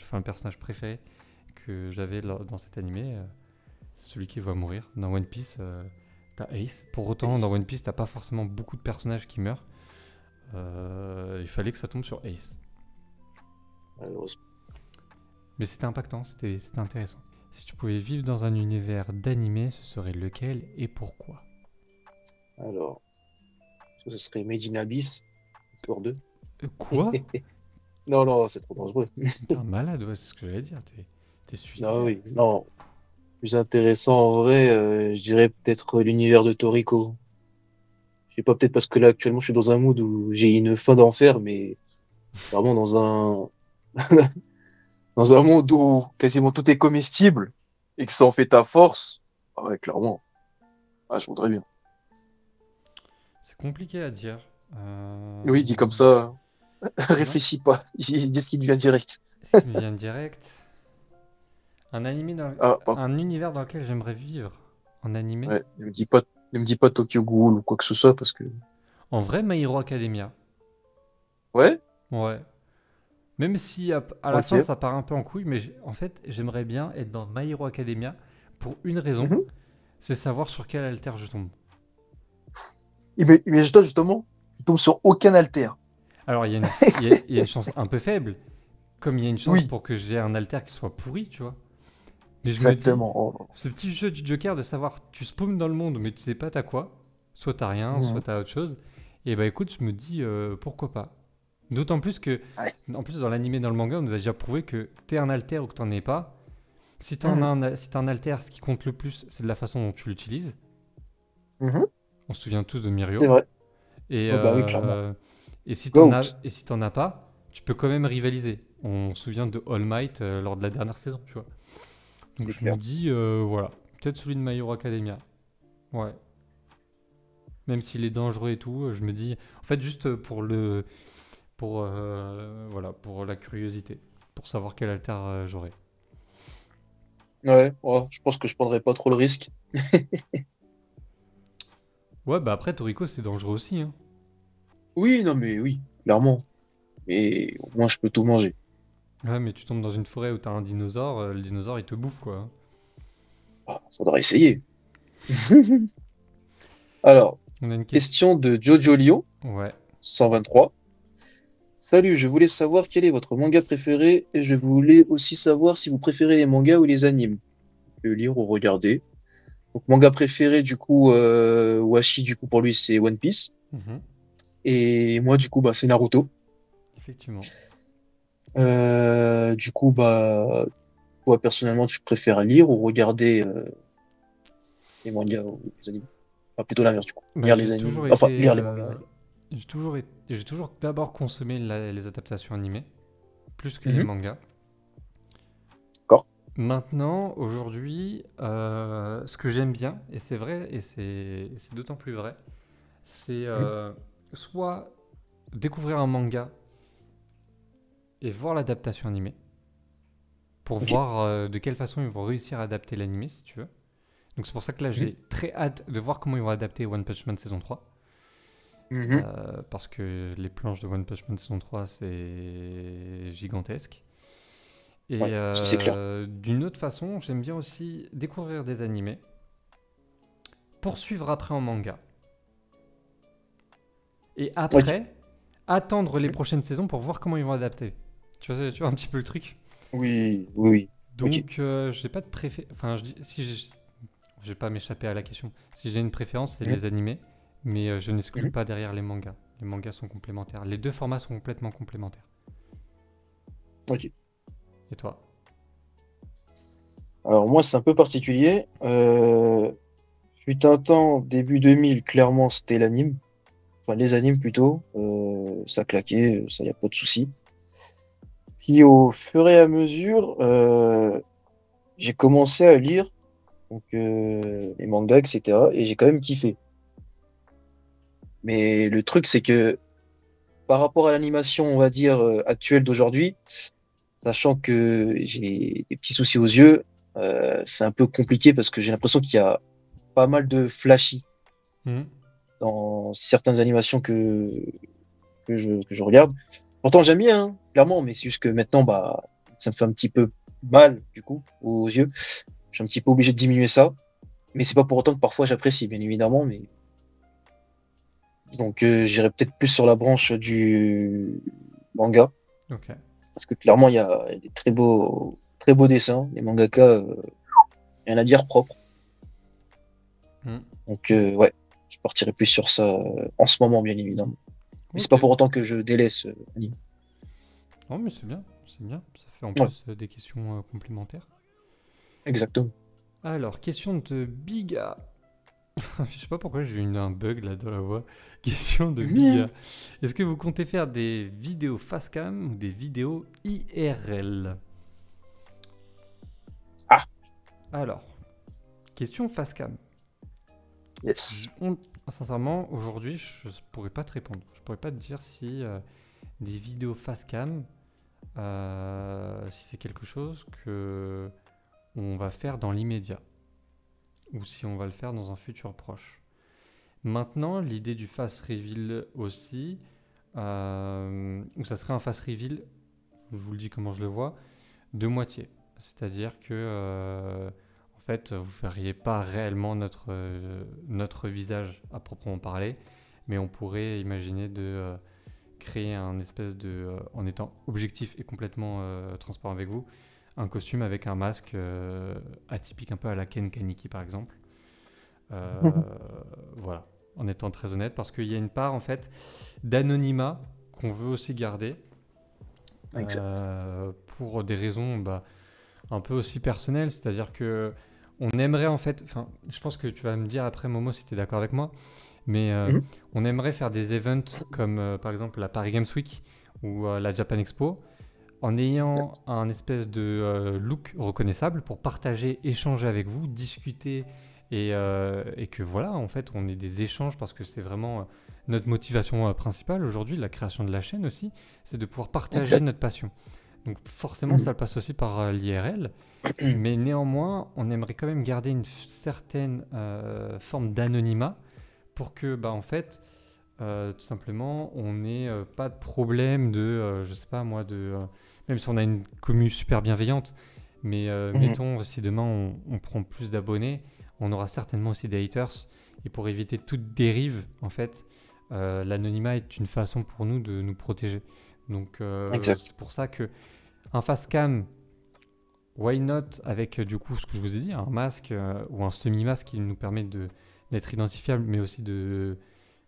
Speaker 1: enfin le personnage préféré que j'avais dans cet animé, c'est celui qui va mourir. Dans One Piece, T'as Ace. Pour autant, dans One Piece, t'as pas forcément beaucoup de personnages qui meurent. Il fallait que ça tombe sur Ace.
Speaker 2: Malheureusement.
Speaker 1: Mais c'était impactant, c'était intéressant. Si tu pouvais vivre dans un univers d'animé, ce serait lequel et pourquoi?
Speaker 2: Alors, ce serait Made in Abyss, sur 2.
Speaker 1: Quoi?
Speaker 2: Non, non, c'est trop dangereux.
Speaker 1: T'es un malade, ouais, c'est ce que j'allais dire. T'es
Speaker 2: Non,
Speaker 1: suicidaire.
Speaker 2: oui, non. Plus intéressant en vrai, je dirais peut-être l'univers de Toriko. Je sais pas, peut-être parce que là actuellement je suis dans un mood où j'ai une faim d'enfer, mais vraiment dans un monde où quasiment tout est comestible et que ça en fait ta force. Ah ouais, clairement. Ah, je voudrais bien.
Speaker 1: C'est compliqué à dire.
Speaker 2: Oui, dit comme ça,
Speaker 1: Non,
Speaker 2: réfléchis pas. Ils disent qu'il devient direct.
Speaker 1: ce qui me vient direct. Un animé
Speaker 2: Ah,
Speaker 1: un univers dans lequel j'aimerais vivre. En animé.
Speaker 2: ouais, ne me dis pas Tokyo Ghoul ou quoi que ce soit parce que.
Speaker 1: En vrai, My Hero Academia.
Speaker 2: Ouais,
Speaker 1: Ouais. Même si à la fin
Speaker 2: ok.
Speaker 1: ça part un peu en couille, mais en fait j'aimerais bien être dans My Hero Academia pour une raison,
Speaker 2: Mhm.
Speaker 1: c'est savoir sur quel alter je tombe.
Speaker 2: Mais toi, justement, tu tombes sur aucun alter.
Speaker 1: Alors il y a une chance un peu faible, comme il y a une chance
Speaker 2: Oui,
Speaker 1: pour que j'ai un alter qui soit pourri, tu vois. Mais je me dis,
Speaker 2: exactement. Oh.
Speaker 1: ce petit jeu du Joker de savoir, tu spawns dans le monde, mais tu sais pas t'as quoi, soit t'as rien, soit
Speaker 2: Mhm.
Speaker 1: t'as autre chose, et bah écoute, je me dis pourquoi pas. D'autant plus que,
Speaker 2: Ouais.
Speaker 1: en plus dans l'animé, dans le manga, on nous a déjà prouvé que t'es un alter ou que t'en es pas. Si
Speaker 2: Mhm.
Speaker 1: si t'as un alter, ce qui compte le plus, c'est de la façon dont tu l'utilises.
Speaker 2: Mhm.
Speaker 1: On se souvient tous de
Speaker 2: C'est
Speaker 1: Mirio.
Speaker 2: vrai.
Speaker 1: Et,
Speaker 2: Oh, bah oui, clairement.
Speaker 1: euh, et si
Speaker 2: Goat.
Speaker 1: t'en as pas, tu peux quand même rivaliser. On se souvient de All Might lors de la dernière saison, tu vois. Donc
Speaker 2: C'est
Speaker 1: je me
Speaker 2: clair.
Speaker 1: dis, voilà, peut-être celui de My Hero Academia. Ouais. Même s'il est dangereux et tout, je me dis, en fait, juste voilà, pour la curiosité, pour savoir quel alter j'aurai.
Speaker 2: Ouais, ouais, je pense que je prendrais pas trop le risque.
Speaker 1: Ouais, bah après, Toriko, c'est dangereux aussi, hein.
Speaker 2: Oui, non, mais oui, clairement. Mais au moins, je peux tout manger.
Speaker 1: Ouais, mais tu tombes dans une forêt où t'as un dinosaure, le dinosaure il te bouffe quoi.
Speaker 2: Ah, ça devrait essayer. Alors,
Speaker 1: On a une question.
Speaker 2: question de Jojo Lio,
Speaker 1: Ouais.
Speaker 2: 123. Salut, je voulais savoir quel est votre manga préféré et je voulais aussi savoir si vous préférez les mangas ou les animes. Vous pouvez lire ou regarder. Donc, manga préféré, du coup, Washi, du coup, pour lui, c'est One Piece.
Speaker 1: Mhm.
Speaker 2: Et moi, du coup, bah, c'est Naruto.
Speaker 1: Effectivement.
Speaker 2: Du coup, bah, toi, personnellement, tu préfères lire ou regarder les mangas ou les animes? Enfin, plutôt l'inverse, du coup.
Speaker 1: Bah,
Speaker 2: Lire les animes. Enfin, lire les mangas. Ouais.
Speaker 1: j'ai toujours d'abord consommé les adaptations animées, plus que les
Speaker 2: Mhm.
Speaker 1: mangas.
Speaker 2: D'accord.
Speaker 1: Maintenant, aujourd'hui, ce que j'aime bien, et c'est vrai, et c'est d'autant plus vrai, c'est
Speaker 2: Mhm.
Speaker 1: soit découvrir un manga et voir l'adaptation animée, pour
Speaker 2: Ok.
Speaker 1: voir de quelle façon ils vont réussir à adapter l'animé, si tu veux. Donc c'est pour ça que là,
Speaker 2: Mhm.
Speaker 1: j'ai très hâte de voir comment ils vont adapter One Punch Man saison 3.
Speaker 2: Mhm.
Speaker 1: Parce que les planches de One Punch Man saison 3, c'est gigantesque. Et
Speaker 2: Ouais, ça c'est clair.
Speaker 1: d'une autre façon, j'aime bien aussi découvrir des animés, poursuivre après en manga, et
Speaker 2: Ok.
Speaker 1: après, attendre les
Speaker 2: Mhm.
Speaker 1: prochaines saisons pour voir comment ils vont adapter. Tu vois un petit peu le truc.
Speaker 2: Oui, oui, oui. Ok.
Speaker 1: Donc, j'ai pas de préférence. Enfin, si je vais pas m'échapper à la question. Si j'ai une préférence, c'est
Speaker 2: Mhm.
Speaker 1: les animés, mais je n'exclus
Speaker 2: Mhm.
Speaker 1: pas derrière les mangas. Les mangas sont complémentaires. Les deux formats sont complètement complémentaires.
Speaker 2: Ok.
Speaker 1: Et toi?
Speaker 2: Alors moi, c'est un peu particulier. Fut un temps, début 2000, clairement, c'était l'anime. Enfin, les animes plutôt. Ça claquait, ça y a pas de souci. Puis au fur et à mesure, j'ai commencé à lire donc les mangas, etc. Et j'ai quand même kiffé. Mais le truc, c'est que par rapport à l'animation, on va dire, actuelle d'aujourd'hui, sachant que j'ai des petits soucis aux yeux, c'est un peu compliqué parce que j'ai l'impression qu'il y a pas mal de flashy
Speaker 1: Mhm.
Speaker 2: dans certaines animations que je regarde. Pourtant, j'aime bien, hein, clairement, mais c'est juste que maintenant, bah, ça me fait un petit peu mal, du coup, aux yeux. Je suis un petit peu obligé de diminuer ça. Mais c'est pas pour autant que parfois j'apprécie, bien évidemment. Mais donc j'irai peut-être plus sur la branche du manga,
Speaker 1: Ok.
Speaker 2: parce que clairement il y a des très beaux dessins. Les mangaka, rien à dire propre.
Speaker 1: Hmm.
Speaker 2: Donc ouais, je partirai plus sur ça en ce moment, bien évidemment. Mais c'est
Speaker 1: Ok.
Speaker 2: pas pour autant que je délaisse l'anime.
Speaker 1: Non, mais c'est bien. C'est bien. Ça fait en
Speaker 2: Ouais,
Speaker 1: plus des questions complémentaires.
Speaker 2: exactement.
Speaker 1: Alors, question de Biga. Je sais pas pourquoi j'ai eu un bug là dans la voix. Question de Biga. Est-ce que vous comptez faire des vidéos facecam ou des vidéos IRL?
Speaker 2: Ah,
Speaker 1: Alors, question facecam.
Speaker 2: yes.
Speaker 1: Sincèrement, aujourd'hui, je pourrais pas te répondre. Je pourrais pas te dire si des vidéos facecam, si c'est quelque chose que on va faire dans l'immédiat ou si on va le faire dans un futur proche. Maintenant, l'idée du face reveal aussi, où ça serait un face reveal, je vous le dis comment je le vois, de moitié. C'est-à-dire que, en fait, vous ne verriez pas réellement notre visage à proprement parler, mais on pourrait imaginer de créer un espèce de, en étant objectif et complètement transparent avec vous, un costume avec un masque atypique un peu à la Ken Kaneki par exemple. Euh, voilà, en étant très honnête, parce qu'il y a une part en fait d'anonymat qu'on veut aussi garder
Speaker 2: Exact.
Speaker 1: pour des raisons un peu aussi personnelles, c'est-à-dire que on aimerait en fait, enfin, je pense que tu vas me dire après Momo si tu es d'accord avec moi, mais
Speaker 2: Mhm.
Speaker 1: on aimerait faire des events comme par exemple la Paris Games Week ou la Japan Expo en ayant
Speaker 2: Exact.
Speaker 1: un espèce de look reconnaissable pour partager, échanger avec vous, discuter et que voilà, en fait, on ait des échanges parce que c'est vraiment notre motivation principale aujourd'hui, la création de la chaîne aussi, c'est de pouvoir partager
Speaker 2: Exact.
Speaker 1: notre passion. Donc forcément,
Speaker 2: Mhm.
Speaker 1: ça passe aussi par l'IRL, mais néanmoins, on aimerait quand même garder une certaine forme d'anonymat pour que, bah, en fait, tout simplement, on n'ait pas de problème de, je sais pas moi, même si on a une commu super bienveillante, mais
Speaker 2: Mhm.
Speaker 1: mettons, si demain on prend plus d'abonnés, on aura certainement aussi des haters, et pour éviter toute dérive, en fait, l'anonymat est une façon pour nous de nous protéger. Donc
Speaker 2: Exact.
Speaker 1: c'est pour ça que un face cam, why not, avec du coup ce que je vous ai dit, un masque ou un semi-masque qui nous permet d'être identifiable, mais aussi de,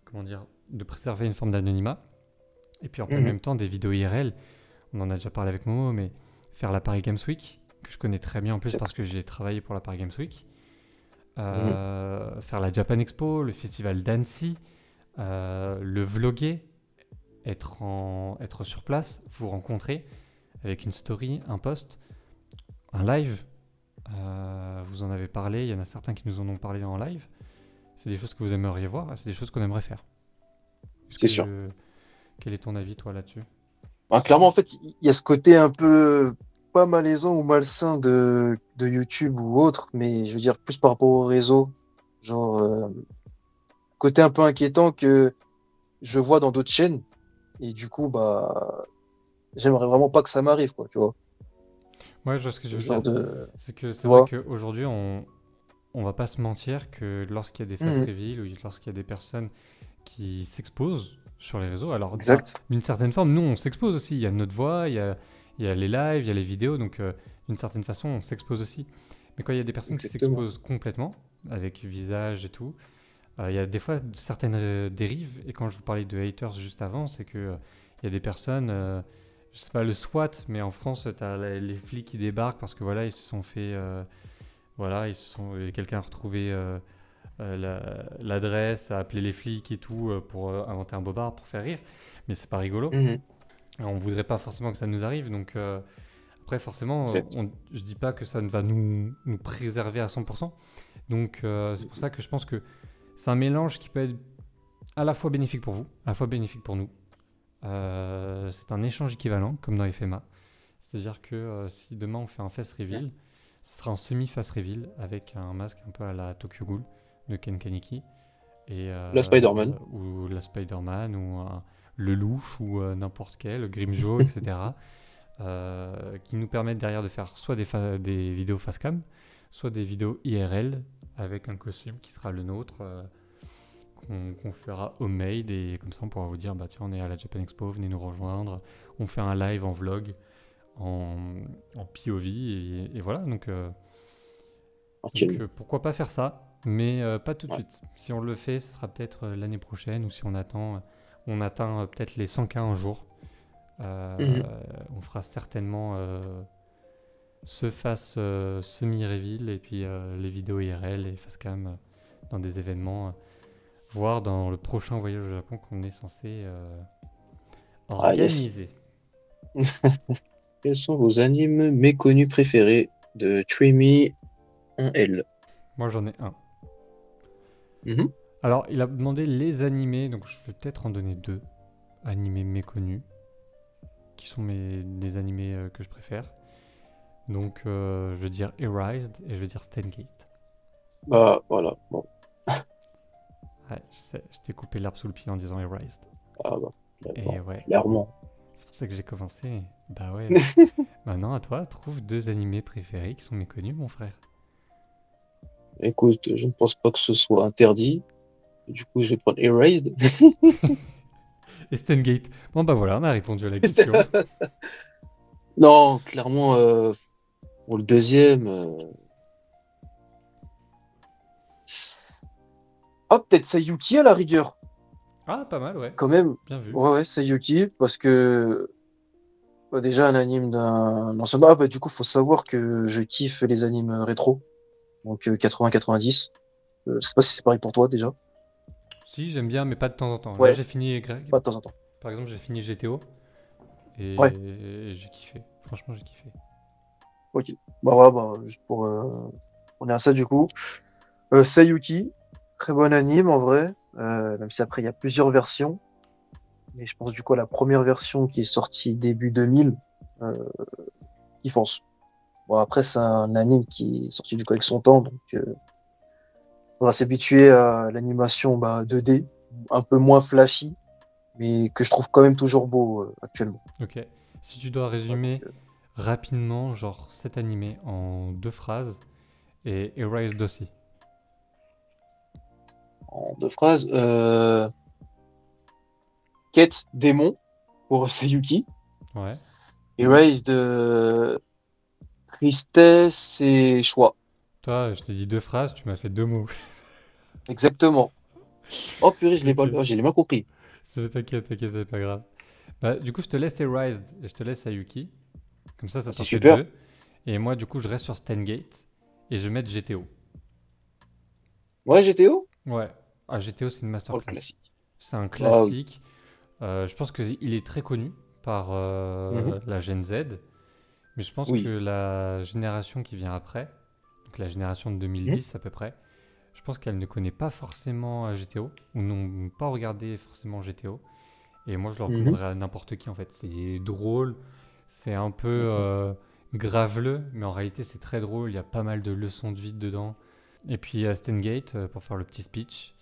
Speaker 1: comment dire, de préserver une forme d'anonymat. Et puis en
Speaker 2: Mhm.
Speaker 1: même temps, des vidéos IRL, on en a déjà parlé avec Momo, mais faire la Paris Games Week, que je connais très bien en plus parce
Speaker 2: Exact.
Speaker 1: que j'ai travaillé pour la Paris Games Week,
Speaker 2: Mhm.
Speaker 1: faire la Japan Expo, le festival d'Annecy, le vloguer, être sur place, vous rencontrer avec une story, un post, un live. Vous en avez parlé, il y en a certains qui nous en ont parlé en live. C'est des choses que vous aimeriez voir, c'est des choses qu'on aimerait faire. Est-ce
Speaker 2: C'est sûr.
Speaker 1: que, quel est ton avis toi là-dessus?
Speaker 2: Ben, clairement, en fait, il y a ce côté un peu pas malaisant ou malsain de YouTube ou autre, mais je veux dire plus par rapport au réseau. Genre, côté un peu inquiétant que je vois dans d'autres chaînes. Et du coup, bah, j'aimerais vraiment pas que ça m'arrive, quoi, tu vois.
Speaker 1: Ouais, je vois ce que je
Speaker 2: Ce
Speaker 1: veux
Speaker 2: genre
Speaker 1: dire.
Speaker 2: de,
Speaker 1: C'est que c'est
Speaker 2: tu
Speaker 1: vrai
Speaker 2: vois.
Speaker 1: qu'aujourd'hui, on va pas se mentir que lorsqu'il y a des face
Speaker 2: Mhm.
Speaker 1: reveal ou lorsqu'il y a des personnes qui s'exposent sur les réseaux, alors
Speaker 2: Exact.
Speaker 1: d'une certaine forme, nous, on s'expose aussi. Il y a notre voix, il y a les lives, il y a les vidéos, donc d'une certaine façon, on s'expose aussi. Mais quand il y a des personnes qui
Speaker 2: Exactement.
Speaker 1: s'exposent complètement, avec visage et tout, il y a des fois certaines dérives. Et quand je vous parlais de haters juste avant, c'est que il y a des personnes, je sais pas le SWAT, mais en France, tu as les flics qui débarquent parce que voilà, ils se sont fait, voilà, quelqu'un a retrouvé l'adresse, a appelé les flics et tout pour inventer un bobard pour faire rire. Mais c'est pas rigolo.
Speaker 2: Mhm.
Speaker 1: Alors, on voudrait pas forcément que ça nous arrive, donc après forcément,
Speaker 2: Exact.
Speaker 1: je dis pas que ça ne va nous préserver à 100%. Donc c'est pour ça que je pense que c'est un mélange qui peut être à la fois bénéfique pour vous, à la fois bénéfique pour nous. C'est un échange équivalent, comme dans FMA. C'est-à-dire que si demain on fait un face reveal, ce sera un semi-face reveal avec un masque un peu à la Tokyo Ghoul de Ken Kaneki et,
Speaker 2: La Spider-Man.
Speaker 1: ou la Spider-Man ou le louche ou n'importe quel, Grimjo, etc. Qui nous permettent derrière de faire soit des vidéos face cam, soit des vidéos IRL avec un costume qui sera le nôtre, qu'on fera homemade, et comme ça on pourra vous dire, bah tiens, on est à la Japan Expo, venez nous rejoindre, on fait un live en vlog, en, en POV, et voilà,
Speaker 2: Tranquille.
Speaker 1: pourquoi pas faire ça, mais pas tout de
Speaker 2: Ouais.
Speaker 1: suite. Si on le fait, ce sera peut-être l'année prochaine, ou si on atteint peut-être les 100K un jour.
Speaker 2: Mhm.
Speaker 1: On fera certainement ce face semi-reveal, et puis les vidéos IRL et face cam dans des événements, voire dans le prochain voyage au Japon qu'on est censé
Speaker 2: Ah, yes.
Speaker 1: organiser.
Speaker 2: Quels sont vos animes méconnus préférés de Tremy 1L?
Speaker 1: Moi j'en ai un.
Speaker 2: Mhm.
Speaker 1: Alors il a demandé les animés, donc je vais peut-être en donner deux animés méconnus, qui sont des animés que je préfère. Donc je vais dire Erased et je vais dire Steingate.
Speaker 2: Bah, voilà. Bon.
Speaker 1: Ouais, je sais, je t'ai coupé l'herbe sous le pied en disant Erased.
Speaker 2: Ah, bah,
Speaker 1: Et
Speaker 2: clairement.
Speaker 1: ouais,
Speaker 2: Clairement.
Speaker 1: c'est pour ça que j'ai commencé. Bah ouais. Maintenant à toi, trouve deux animés préférés qui sont méconnus, mon frère.
Speaker 2: Écoute, je ne pense pas que ce soit interdit. Du coup, je vais prendre Erased.
Speaker 1: Et Steingate. Bon bah voilà, on a répondu à la question.
Speaker 2: Non, clairement, pour le deuxième. Ah, peut-être Sayuki à la rigueur.
Speaker 1: Ah, pas mal, ouais.
Speaker 2: Quand même.
Speaker 1: Bien vu.
Speaker 2: Ouais, ouais, Sayuki. Parce que bah, déjà, un anime d'un ancien. Ah, bah, du coup, faut savoir que je kiffe les animes rétro. Donc 80-90. Je sais pas si c'est pareil pour toi déjà.
Speaker 1: Si, j'aime bien, mais pas de temps en temps. Là,
Speaker 2: Ouais,
Speaker 1: j'ai fini,
Speaker 2: pas de temps en temps.
Speaker 1: par exemple, j'ai fini GTO
Speaker 2: Ouais,
Speaker 1: et j'ai kiffé. Franchement, j'ai kiffé.
Speaker 2: ok. Bah voilà, bah, juste pour on est à ça du coup. Sayuki, très bon anime en vrai. Même si après il y a plusieurs versions. Mais je pense du coup à la première version qui est sortie début 2000. Euh, qui fonce. Bon après c'est un anime qui est sorti du coup avec son temps. Donc on va s'habituer à l'animation bah, 2D. Un peu moins flashy. Mais que je trouve quand même toujours beau actuellement.
Speaker 1: Ok. Si tu dois
Speaker 2: Ouais, donc,
Speaker 1: résumer rapidement, genre cet animé en deux phrases, et Erased aussi.
Speaker 2: en deux phrases. Quête démon pour Sayuki.
Speaker 1: Ouais.
Speaker 2: Erase de tristesse et choix.
Speaker 1: Toi, je t'ai dit deux phrases, tu m'as fait deux mots.
Speaker 2: Exactement. Oh purée, je l'ai pas,
Speaker 1: Ok.
Speaker 2: oh, j'ai mal compris.
Speaker 1: T'inquiète, t'inquiète, c'est pas grave. Bah, du coup, je te laisse Erased et je te laisse Ayuki. Comme ça
Speaker 2: Ah,
Speaker 1: t'en
Speaker 2: c'est
Speaker 1: fait
Speaker 2: super.
Speaker 1: deux. Et moi, du coup, je reste sur Steingate et je vais mettre GTO.
Speaker 2: Ouais, GTO?
Speaker 1: Ouais. Ah, GTO, c'est une
Speaker 2: Oh, le
Speaker 1: masterclass.
Speaker 2: classique.
Speaker 1: C'est un
Speaker 2: Ah oui.
Speaker 1: classique. Je pense qu'il est très connu par
Speaker 2: Mhm.
Speaker 1: la Gen Z, mais je pense que
Speaker 2: Oui.
Speaker 1: la génération qui vient après, donc la génération de
Speaker 2: Mhm.
Speaker 1: 2010 à peu près, je pense qu'elle ne connaît pas forcément GTO, ou n'ont pas regardé forcément GTO. Et moi, je le
Speaker 2: Mhm.
Speaker 1: recommanderais à n'importe qui en fait. C'est drôle, c'est un peu
Speaker 2: Mhm.
Speaker 1: graveleux, mais en réalité, c'est très drôle. Il y a pas mal de leçons de vie dedans. Et puis, Steingate, pour faire le petit speech,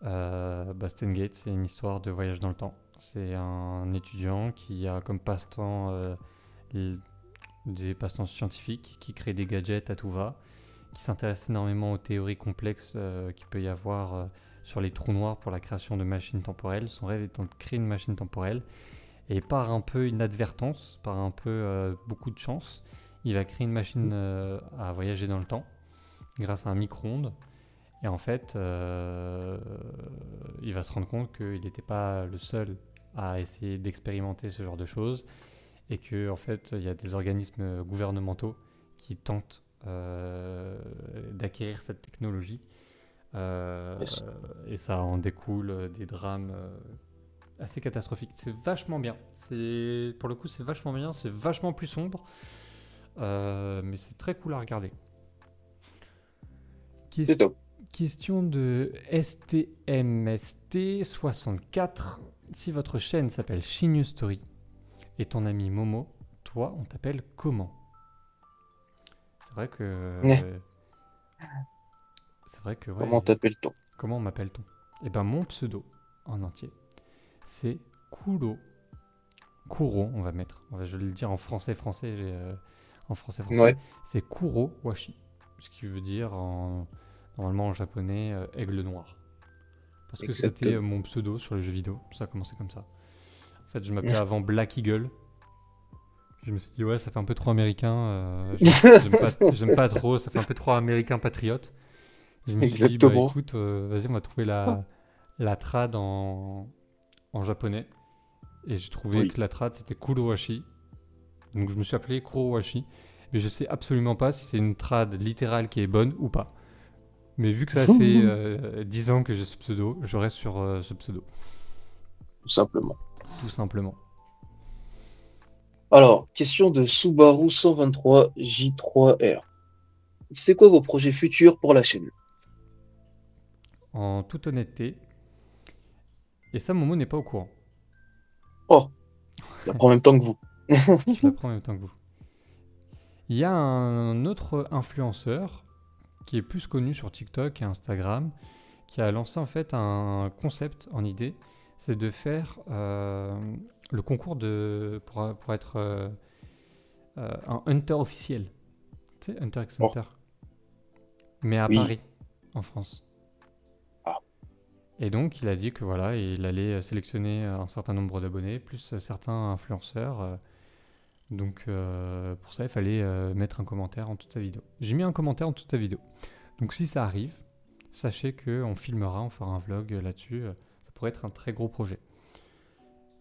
Speaker 1: Steingate, c'est une histoire de voyage dans le temps. C'est un étudiant qui a comme passe-temps des passe-temps scientifiques, qui crée des gadgets à tout va, qui s'intéresse énormément aux théories complexes qu'il peut y avoir sur les trous noirs pour la création de machines temporelles. Son rêve étant de créer une machine temporelle. Et par un peu inadvertance, par un peu beaucoup de chance, il va créer une machine à voyager dans le temps grâce à un micro-ondes. Et en fait, il va se rendre compte qu'il n'était pas le seul à essayer d'expérimenter ce genre de choses, et que en fait, il y a des organismes gouvernementaux qui tentent d'acquérir cette technologie. Euh,
Speaker 2: Yes.
Speaker 1: et ça en découle des drames assez catastrophiques. C'est vachement bien. Pour le coup, c'est vachement bien. C'est vachement plus sombre, mais c'est très cool à regarder.
Speaker 2: C'est top.
Speaker 1: Question de STMST64. Si votre chaîne s'appelle Shin Story et ton ami Momo, toi, on t'appelle comment? C'est vrai
Speaker 2: Ouais.
Speaker 1: que. C'est vrai que,
Speaker 2: Comment
Speaker 1: ouais.
Speaker 2: t'appelles-t-on?
Speaker 1: Comment m'appelle-t-on? Eh ben, mon pseudo, en entier, c'est Kuro. Kuro, on va mettre. Je vais le dire en français, en français.
Speaker 2: Ouais.
Speaker 1: C'est Kuro Washi. Ce qui veut dire Normalement en japonais, aigle noir. Parce que c'était
Speaker 2: Exactement.
Speaker 1: mon pseudo sur les jeux vidéo. Ça a commencé comme ça. En fait, je m'appelais avant Black Eagle. Je me suis dit, ouais, ça fait un peu trop américain. J'aime pas trop. Ça fait un peu trop américain patriote. Je me suis dit, bah
Speaker 2: Exactement.
Speaker 1: écoute, vas-y, on va trouver la trad en japonais. Et j'ai trouvé
Speaker 2: Oui.
Speaker 1: que la trad c'était Kurowashi. Donc je me suis appelé Kurowashi. Mais je sais absolument pas si c'est une trad littérale qui est bonne ou pas. Mais vu que ça fait 10 ans que j'ai ce pseudo, je reste sur ce pseudo.
Speaker 2: Tout simplement.
Speaker 1: Tout simplement.
Speaker 2: Alors, question de Subaru 123 J3R. C'est quoi vos projets futurs pour la chaîne?
Speaker 1: En toute honnêteté, et ça, Momo n'est pas au courant.
Speaker 2: Oh, il apprend en même temps que vous.
Speaker 1: Je l'apprends en même temps que vous. Il y a un autre influenceur qui est plus connu sur TikTok et Instagram qui a lancé en fait un concept en idée, c'est de faire le concours pour être un hunter officiel. Tu sais, Hunter x
Speaker 2: Oh,
Speaker 1: Hunter. Mais à
Speaker 2: oui.
Speaker 1: Paris, en France.
Speaker 2: Ah,
Speaker 1: Et donc, il a dit que voilà, il allait sélectionner un certain nombre d'abonnés, plus certains influenceurs. Donc, pour ça, il fallait mettre un commentaire en toute sa vidéo. J'ai mis un commentaire en toute sa vidéo. Donc, si ça arrive, sachez qu'on filmera, on fera un vlog là-dessus. Ça pourrait être un très gros projet.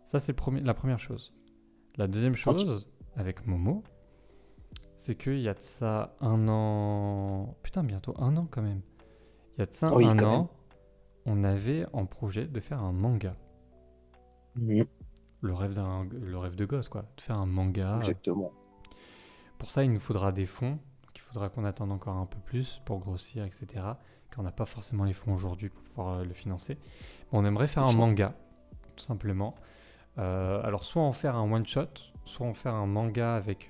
Speaker 1: Ça, c'est la première chose. La deuxième
Speaker 2: ok.
Speaker 1: chose, avec Momo, c'est qu'il y a de ça un an. Putain, bientôt un an quand même. Il y a de ça
Speaker 2: Oui,
Speaker 1: un
Speaker 2: quand même.
Speaker 1: an, on avait en projet de faire un manga.
Speaker 2: Mhm,
Speaker 1: Le rêve de gosse, quoi. De faire un manga.
Speaker 2: exactement.
Speaker 1: Pour ça, il nous faudra des fonds. Donc, il faudra qu'on attende encore un peu plus pour grossir, etc. Car on n'a pas forcément les fonds aujourd'hui pour pouvoir le financer. Mais on aimerait faire
Speaker 2: C'est
Speaker 1: un
Speaker 2: ça.
Speaker 1: manga, tout simplement. Alors, soit en faire un one-shot, soit en faire un manga avec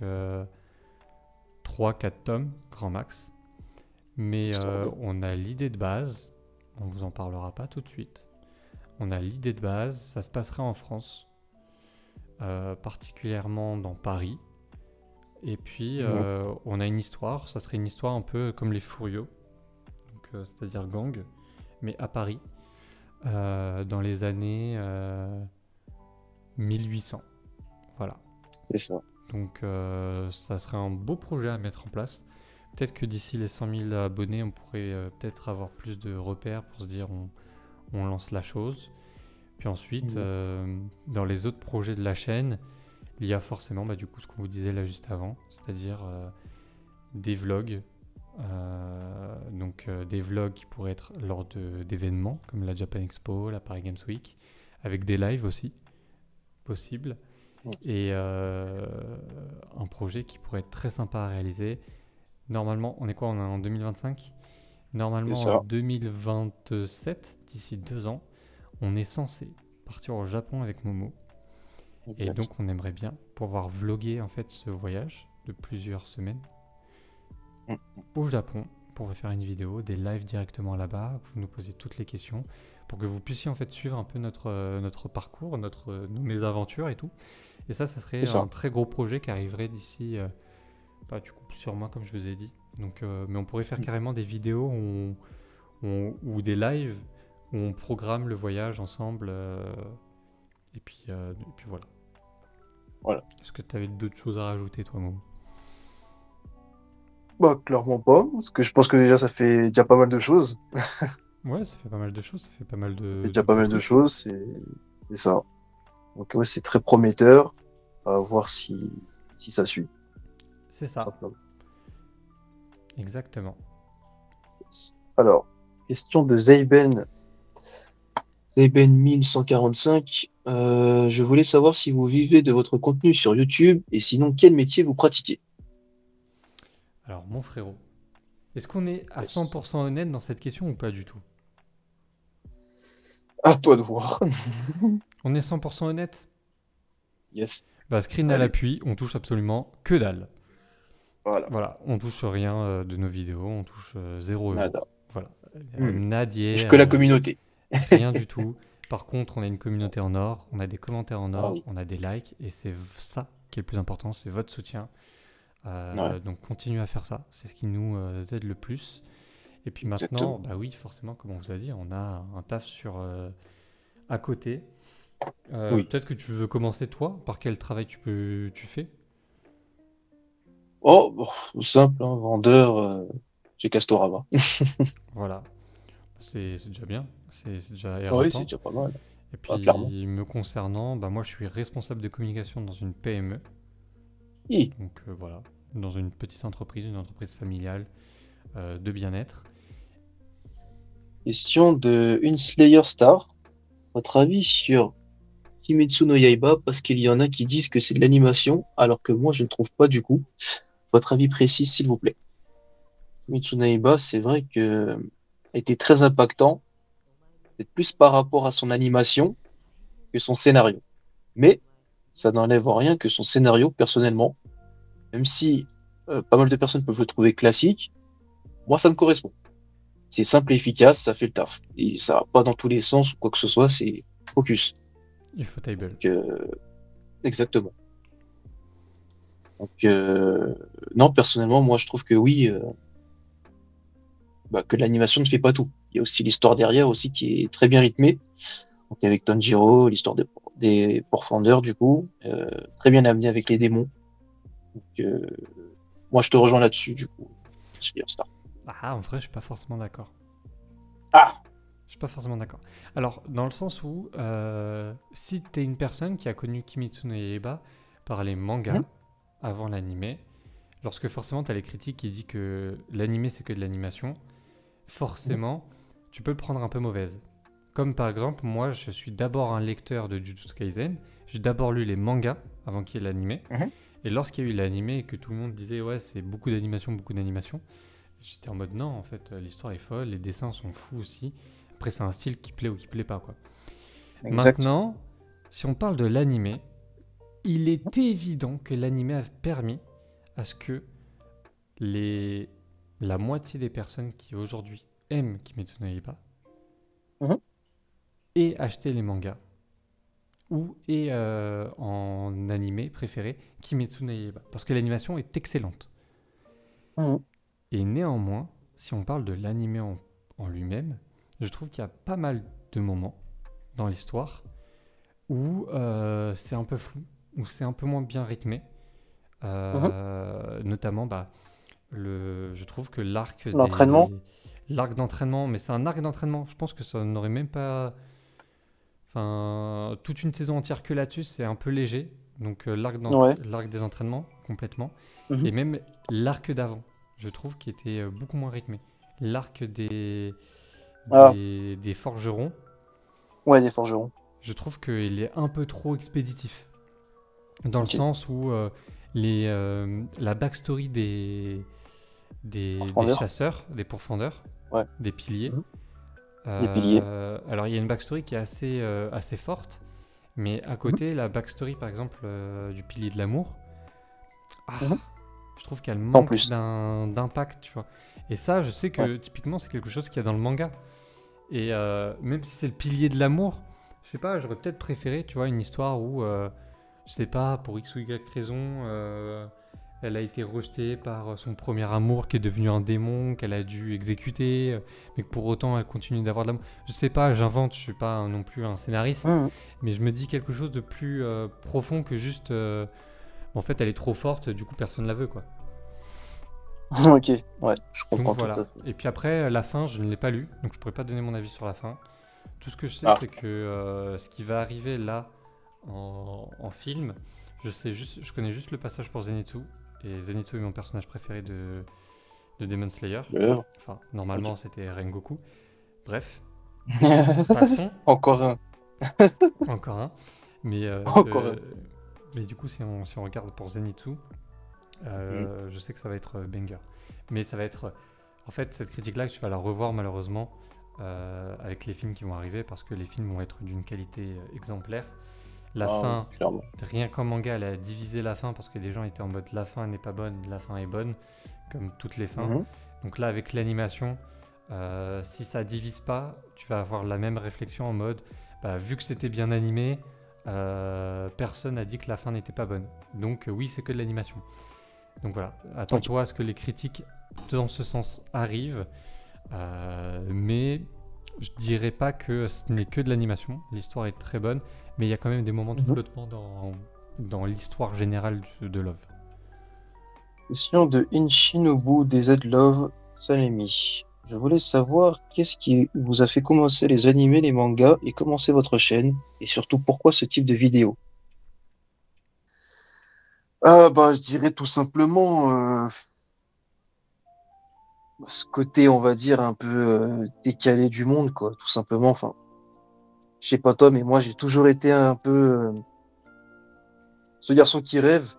Speaker 1: 3-4 tomes, grand max. Mais
Speaker 2: Histoire de.
Speaker 1: on a l'idée de base. On vous en parlera pas tout de suite. On a l'idée de base. Ça se passerait en France. Particulièrement dans Paris. Et puis,
Speaker 2: Mhm,
Speaker 1: on a une histoire. Ça serait une histoire un peu comme les Furios, donc, c'est-à-dire gang, mais à Paris, dans les années 1800. Voilà.
Speaker 2: c'est ça.
Speaker 1: Donc, ça serait un beau projet à mettre en place. Peut-être que d'ici les 100 000 abonnés, on pourrait peut-être avoir plus de repères pour se dire on lance la chose. Puis ensuite,
Speaker 2: Mhm,
Speaker 1: dans les autres projets de la chaîne, il y a forcément du coup ce qu'on vous disait là juste avant, c'est-à-dire des vlogs. Donc des vlogs qui pourraient être lors d'événements comme la Japan Expo, la Paris Games Week, avec des lives aussi possibles.
Speaker 2: mhm.
Speaker 1: Et un projet qui pourrait être très sympa à réaliser. Normalement, on est quoi? On est en 2025.
Speaker 2: C'est
Speaker 1: Normalement en
Speaker 2: ça.
Speaker 1: 2027, d'ici 2 ans, on est censé partir au Japon avec Momo. Et
Speaker 2: Exact.
Speaker 1: donc on aimerait bien pouvoir vlogger en fait ce voyage de plusieurs semaines
Speaker 2: Mhm.
Speaker 1: au Japon pour faire une vidéo, des lives directement là-bas, vous nous posez toutes les questions pour que vous puissiez en fait suivre un peu notre parcours, nos mésaventures et tout. Et ça
Speaker 2: C'est
Speaker 1: serait
Speaker 2: ça.
Speaker 1: un très gros projet qui arriverait d'ici du coup plusieurs mois comme je vous ai dit. Donc, mais on pourrait faire
Speaker 2: Mhm.
Speaker 1: carrément des vidéos ou des lives où on programme le voyage ensemble et puis voilà.
Speaker 2: Voilà.
Speaker 1: Est-ce que tu avais d'autres choses à rajouter toi, Momo?
Speaker 2: Bah, clairement pas, parce que je pense que déjà ça fait déjà pas mal de choses.
Speaker 1: Ouais, ça fait pas mal de choses, ça fait pas mal
Speaker 2: Ça fait
Speaker 1: de
Speaker 2: déjà pas
Speaker 1: beaux
Speaker 2: mal de
Speaker 1: trucs.
Speaker 2: choses, c'est ça. Donc ouais, c'est très prometteur. À voir si ça suit,
Speaker 1: C'est
Speaker 2: tout
Speaker 1: ça,
Speaker 2: simplement.
Speaker 1: exactement.
Speaker 2: Alors, question de Zayben 1145. Je voulais savoir si vous vivez de votre contenu sur YouTube et sinon quel métier vous pratiquez.
Speaker 1: Alors, mon frérot, est-ce qu'on est à
Speaker 2: Yes.
Speaker 1: 100% honnête dans cette question ou pas du tout?
Speaker 2: À toi de voir.
Speaker 1: On est 100% honnête?
Speaker 2: Yes.
Speaker 1: Bah, screen à
Speaker 2: Allez,
Speaker 1: l'appui, on touche absolument que dalle.
Speaker 2: voilà.
Speaker 1: Voilà, on touche rien de nos vidéos, on touche 0 €.
Speaker 2: Nada.
Speaker 1: Voilà,
Speaker 2: Je
Speaker 1: nadier,
Speaker 2: que la communauté.
Speaker 1: rien du tout. Par contre, on a une communauté en or, on a des commentaires en
Speaker 2: Ah
Speaker 1: or,
Speaker 2: oui.
Speaker 1: on a des likes, et c'est ça qui est le plus important, c'est votre soutien.
Speaker 2: Ouais,
Speaker 1: Donc continuez à faire ça, c'est ce qui nous aide le plus. Et puis maintenant,
Speaker 2: exactement.
Speaker 1: bah oui, forcément, comme on vous a dit, on a un taf à côté.
Speaker 2: Oui.
Speaker 1: Peut-être que tu veux commencer toi, par quel travail tu fais?
Speaker 2: Oh, bon, simple, hein, vendeur chez Castorama.
Speaker 1: Voilà, c'est déjà bien, c'est déjà
Speaker 2: Oui, c'est
Speaker 1: éreintant.
Speaker 2: déjà pas mal.
Speaker 1: Et
Speaker 2: Ah, clairement.
Speaker 1: puis me concernant, bah moi je suis responsable de communication dans une PME,
Speaker 2: Hi.
Speaker 1: donc voilà, dans une petite entreprise, une entreprise familiale de bien-être.
Speaker 2: Question de une Slayer Star. Votre avis sur Kimetsu no Yaiba, parce qu'il y en a qui disent que c'est de l'animation, alors que moi je ne trouve pas du coup. Votre avis précis, s'il vous plaît. Kimetsu no Yaiba, c'est vrai que a été très impactant, peut-être plus par rapport à son animation que son scénario. Mais ça n'enlève en rien que son scénario, personnellement, même si pas mal de personnes peuvent le trouver classique, moi ça me correspond. C'est simple et efficace, ça fait le taf. Et ça va pas dans tous les sens ou quoi que ce soit, c'est focus.
Speaker 1: Ufotable.
Speaker 2: Donc, exactement. Donc, non, personnellement, moi je trouve que oui, bah, que l'animation ne fait pas tout. Il y a aussi l'histoire derrière aussi qui est très bien rythmée. Donc, avec Tanjiro, l'histoire des pourfendeurs, du coup, très bien amenée avec les démons. Donc, moi je te rejoins là-dessus, du coup. Slayer Star.
Speaker 1: Ah, en vrai, je suis pas forcément d'accord.
Speaker 2: Ah!
Speaker 1: Je suis pas forcément d'accord. Alors, dans le sens où, si t'es une personne qui a connu Kimetsu no Yaiba par les mangas
Speaker 2: Mhm,
Speaker 1: avant l'animé, lorsque forcément t'as les critiques qui disent que l'animé c'est que de l'animation,
Speaker 2: mhm,
Speaker 1: forcément tu peux le prendre un peu mauvaise. Comme par exemple, moi je suis d'abord un lecteur de Jujutsu Kaisen, j'ai d'abord lu les mangas avant qu'il y ait l'animé,
Speaker 2: mhm.
Speaker 1: et lorsqu'il y a eu l'animé et que tout le monde disait ouais c'est beaucoup d'animation, j'étais en mode non en fait l'histoire est folle, les dessins sont fous aussi. Après c'est un style qui plaît ou qui plaît pas quoi.
Speaker 2: Exact.
Speaker 1: Maintenant, si on parle de l'animé, il est évident que l'animé a permis à ce que les... la moitié des personnes qui aujourd'hui aiment Kimetsu no Yaiba
Speaker 2: Mhm,
Speaker 1: aient acheté les mangas ou aient en animé préféré Kimetsu no Yaiba. Parce que l'animation est excellente.
Speaker 2: mhm.
Speaker 1: Et néanmoins, si on parle de l'animé en lui-même, je trouve qu'il y a pas mal de moments dans l'histoire où c'est un peu flou, où c'est un peu moins bien rythmé.
Speaker 2: Mhm.
Speaker 1: Notamment, bah, je trouve que
Speaker 2: L'entraînement?
Speaker 1: l'arc d'entraînement, mais c'est un arc d'entraînement. Je pense que ça n'aurait même pas, enfin, toute une saison entière que là-dessus, c'est un peu léger. Donc
Speaker 2: Ouais.
Speaker 1: l'arc des entraînements complètement,
Speaker 2: Mhm.
Speaker 1: et même l'arc d'avant, je trouve qu'il était beaucoup moins rythmé. L'arc
Speaker 2: Ah,
Speaker 1: des forgerons,
Speaker 2: ouais, des forgerons.
Speaker 1: je trouve qu'il est un peu trop expéditif. Dans le
Speaker 2: Ok.
Speaker 1: sens où la backstory des
Speaker 2: Profondeur?
Speaker 1: chasseurs, des pourfendeurs,
Speaker 2: Ouais.
Speaker 1: des piliers.
Speaker 2: Mhm. Des piliers.
Speaker 1: Alors il y a une backstory qui est assez forte, mais à
Speaker 2: Mhm.
Speaker 1: côté, la backstory par exemple du pilier de l'amour, ah,
Speaker 2: Mhm.
Speaker 1: je trouve qu'elle
Speaker 2: Sans
Speaker 1: manque
Speaker 2: plus.
Speaker 1: d'impact, tu vois. Et ça, je sais
Speaker 2: Ouais.
Speaker 1: que typiquement c'est quelque chose qu'il y a dans le manga. Et même si c'est le pilier de l'amour, je sais pas, j'aurais peut-être préféré, tu vois, une histoire où je sais pas, pour X ou Y raison, elle a été rejetée par son premier amour qui est devenu un démon, qu'elle a dû exécuter, mais que pour autant elle continue d'avoir de l'amour. Je sais pas, j'invente, je suis pas non plus un scénariste,
Speaker 2: Mhm.
Speaker 1: mais je me dis quelque chose de plus profond que juste en fait elle est trop forte, du coup personne la veut quoi.
Speaker 2: Ok. Ouais, je
Speaker 1: Donc
Speaker 2: comprends tout
Speaker 1: voilà.
Speaker 2: à fait.
Speaker 1: Et puis après, la fin, je ne l'ai pas lu, donc je pourrais pas donner mon avis sur la fin. Tout ce que je sais,
Speaker 2: Ah.
Speaker 1: c'est que ce qui va arriver là en film, je connais juste le passage pour Zenitsu. Et Zenitsu est mon personnage préféré de Demon Slayer.
Speaker 2: L'œuvre.
Speaker 1: Enfin,
Speaker 2: Ok.
Speaker 1: normalement, c'était Rengoku. Bref, passons.
Speaker 2: Encore un.
Speaker 1: Encore un. Mais,
Speaker 2: Encore un.
Speaker 1: mais du coup, si on regarde pour Zenitsu,
Speaker 2: Mhm.
Speaker 1: je sais que ça va être banger. Mais ça va être. En fait, cette critique-là, tu vas la revoir malheureusement avec les films qui vont arriver parce que les films vont être d'une qualité exemplaire. La
Speaker 2: Ah oui,
Speaker 1: fin,
Speaker 2: clairement.
Speaker 1: rien qu'en manga, elle a divisé la fin parce que les gens étaient en mode la fin n'est pas bonne, la fin est bonne, comme toutes les fins.
Speaker 2: Mhm.
Speaker 1: Donc là, avec l'animation, si ça divise pas, tu vas avoir la même réflexion en mode bah, vu que c'était bien animé, personne n'a dit que la fin n'était pas bonne. Donc oui, c'est que de l'animation. Donc voilà,
Speaker 2: Ok.
Speaker 1: attends-toi à ce que les critiques dans ce sens arrivent. Mais je dirais pas que ce n'est que de l'animation. L'histoire est très bonne, mais il y a quand même des moments de
Speaker 2: Mhm.
Speaker 1: flottement dans l'histoire générale de Love.
Speaker 2: Question de Inshinobu DZ Love Salemi. Je voulais savoir qu'est-ce qui vous a fait commencer les animés, les mangas et commencer votre chaîne et surtout pourquoi ce type de vidéo? Ah bah je dirais tout simplement ce côté on va dire un peu décalé du monde quoi, tout simplement. Enfin, je sais pas toi mais moi j'ai toujours été un peu ce garçon qui rêve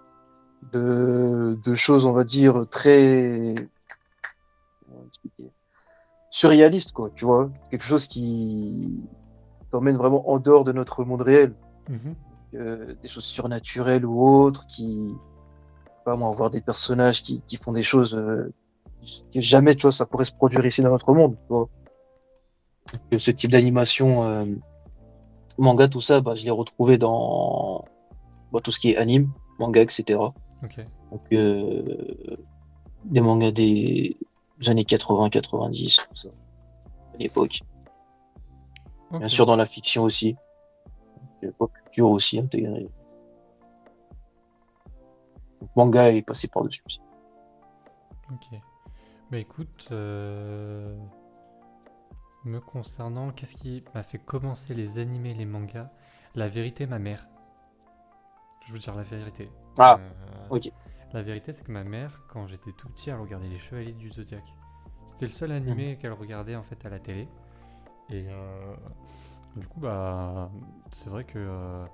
Speaker 2: de choses on va dire très comment expliquer, surréalistes quoi, tu vois, quelque chose qui t'emmène vraiment en dehors de notre monde réel.
Speaker 1: Mhm.
Speaker 2: Des choses surnaturelles ou autres, pas moi, voir des personnages qui font des choses que jamais, tu vois, ça pourrait se produire ici dans notre monde, tu vois. Que ce type d'animation, manga, tout ça, bah, je l'ai retrouvé dans bah, tout ce qui est anime, manga, etc.
Speaker 1: Ok.
Speaker 2: Donc, des mangas des années 80-90, tout ça, à l'époque. Bien
Speaker 1: Ok.
Speaker 2: sûr, dans la fiction aussi, pop culture aussi intégrée. Donc, manga est passé par-dessus aussi.
Speaker 1: Ok. Bah écoute, me concernant, qu'est-ce qui m'a fait commencer les animés et les mangas? La vérité, ma mère. Je veux dire la vérité.
Speaker 2: Ah,
Speaker 1: Euh,
Speaker 2: ok.
Speaker 1: la vérité, c'est que ma mère, quand j'étais tout petit, elle regardait les Chevaliers du Zodiaque. C'était le seul
Speaker 2: Mhm.
Speaker 1: animé qu'elle regardait en fait à la télé. Et du coup, bah, c'est vrai que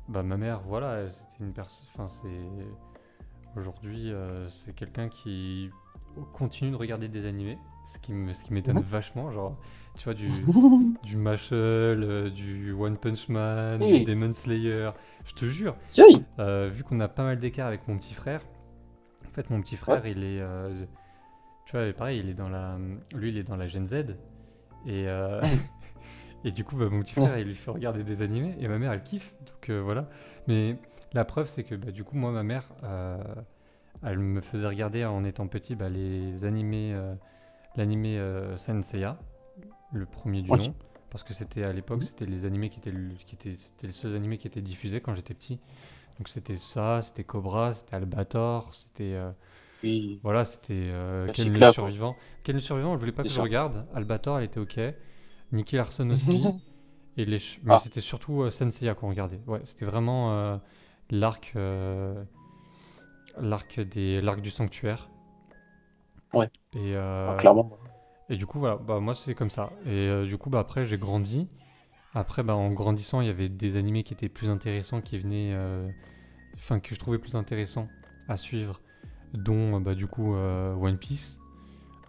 Speaker 1: bah, ma mère, voilà, c'était une personne. Enfin, c'est. Aujourd'hui, c'est quelqu'un qui continue de regarder des animés, ce qui m'étonne
Speaker 2: Mhm.
Speaker 1: vachement. Genre, tu vois, du Mashle, du One Punch Man, du
Speaker 2: Et,
Speaker 1: Demon Slayer. Je te jure,
Speaker 2: tiens,
Speaker 1: vu qu'on a pas mal d'écart avec mon petit frère, en fait, mon petit
Speaker 2: ouais.
Speaker 1: frère, il est. Tu vois, pareil, lui, il est dans la Gen Z. Et,
Speaker 2: Mhm.
Speaker 1: et du coup, bah, mon petit
Speaker 2: Mhm.
Speaker 1: frère, il lui fait regarder des animés. Et ma mère, elle kiffe. Donc voilà. Mais la preuve, c'est que bah, du coup, moi, ma mère, elle me faisait regarder en étant petit bah, les animés, l'animé Saint Seiya, le premier du
Speaker 2: Ok.
Speaker 1: nom, parce que c'était à l'époque,
Speaker 2: Mhm.
Speaker 1: c'était les animés c'était les seuls animés qui étaient diffusés quand j'étais petit. Donc c'était ça, c'était Cobra, c'était Albator, c'était
Speaker 2: Oui,
Speaker 1: voilà, c'était Ken
Speaker 2: classique
Speaker 1: le
Speaker 2: là, quoi.
Speaker 1: survivant. Ken le survivant, je voulais pas
Speaker 2: C'est
Speaker 1: que je
Speaker 2: ça.
Speaker 1: regarde. Albator, elle était ok. Nicky Larson aussi. Mais
Speaker 2: Ah,
Speaker 1: c'était surtout Saint Seiya qu'on regardait. Ouais, c'était vraiment l'arc, l'arc du sanctuaire.
Speaker 2: ouais,
Speaker 1: Et,
Speaker 2: ah, clairement.
Speaker 1: et du coup, voilà, bah, moi c'est comme ça. Et du coup, bah, après, j'ai grandi. Après, bah, en grandissant, il y avait des animés qui étaient plus intéressants, qui venaient. Enfin, que je trouvais plus intéressants à suivre, dont bah, du coup One Piece,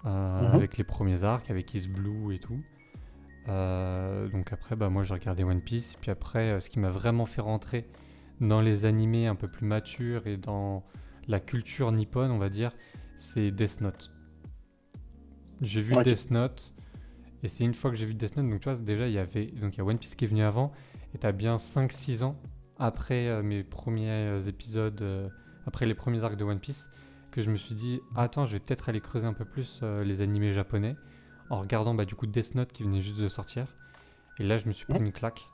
Speaker 2: Mhm.
Speaker 1: avec les premiers arcs, avec Is Blue et tout. Donc après, bah, moi j'ai regardé One Piece. Et puis après, ce qui m'a vraiment fait rentrer dans les animés un peu plus matures et dans la culture nippone, on va dire, c'est Death Note. J'ai vu
Speaker 2: Ok.
Speaker 1: Death Note. Et c'est une fois que j'ai vu Death Note, donc tu vois, déjà il y a One Piece qui est venu avant, et t'as bien 5 6 ans après mes premiers épisodes, après les premiers arcs de One Piece, que je me suis dit, ah, attends, je vais peut-être aller creuser un peu plus les animés japonais, en regardant bah, du coup Death Note qui venait juste de sortir. Et là, je me suis pris
Speaker 2: Mhm.
Speaker 1: une claque.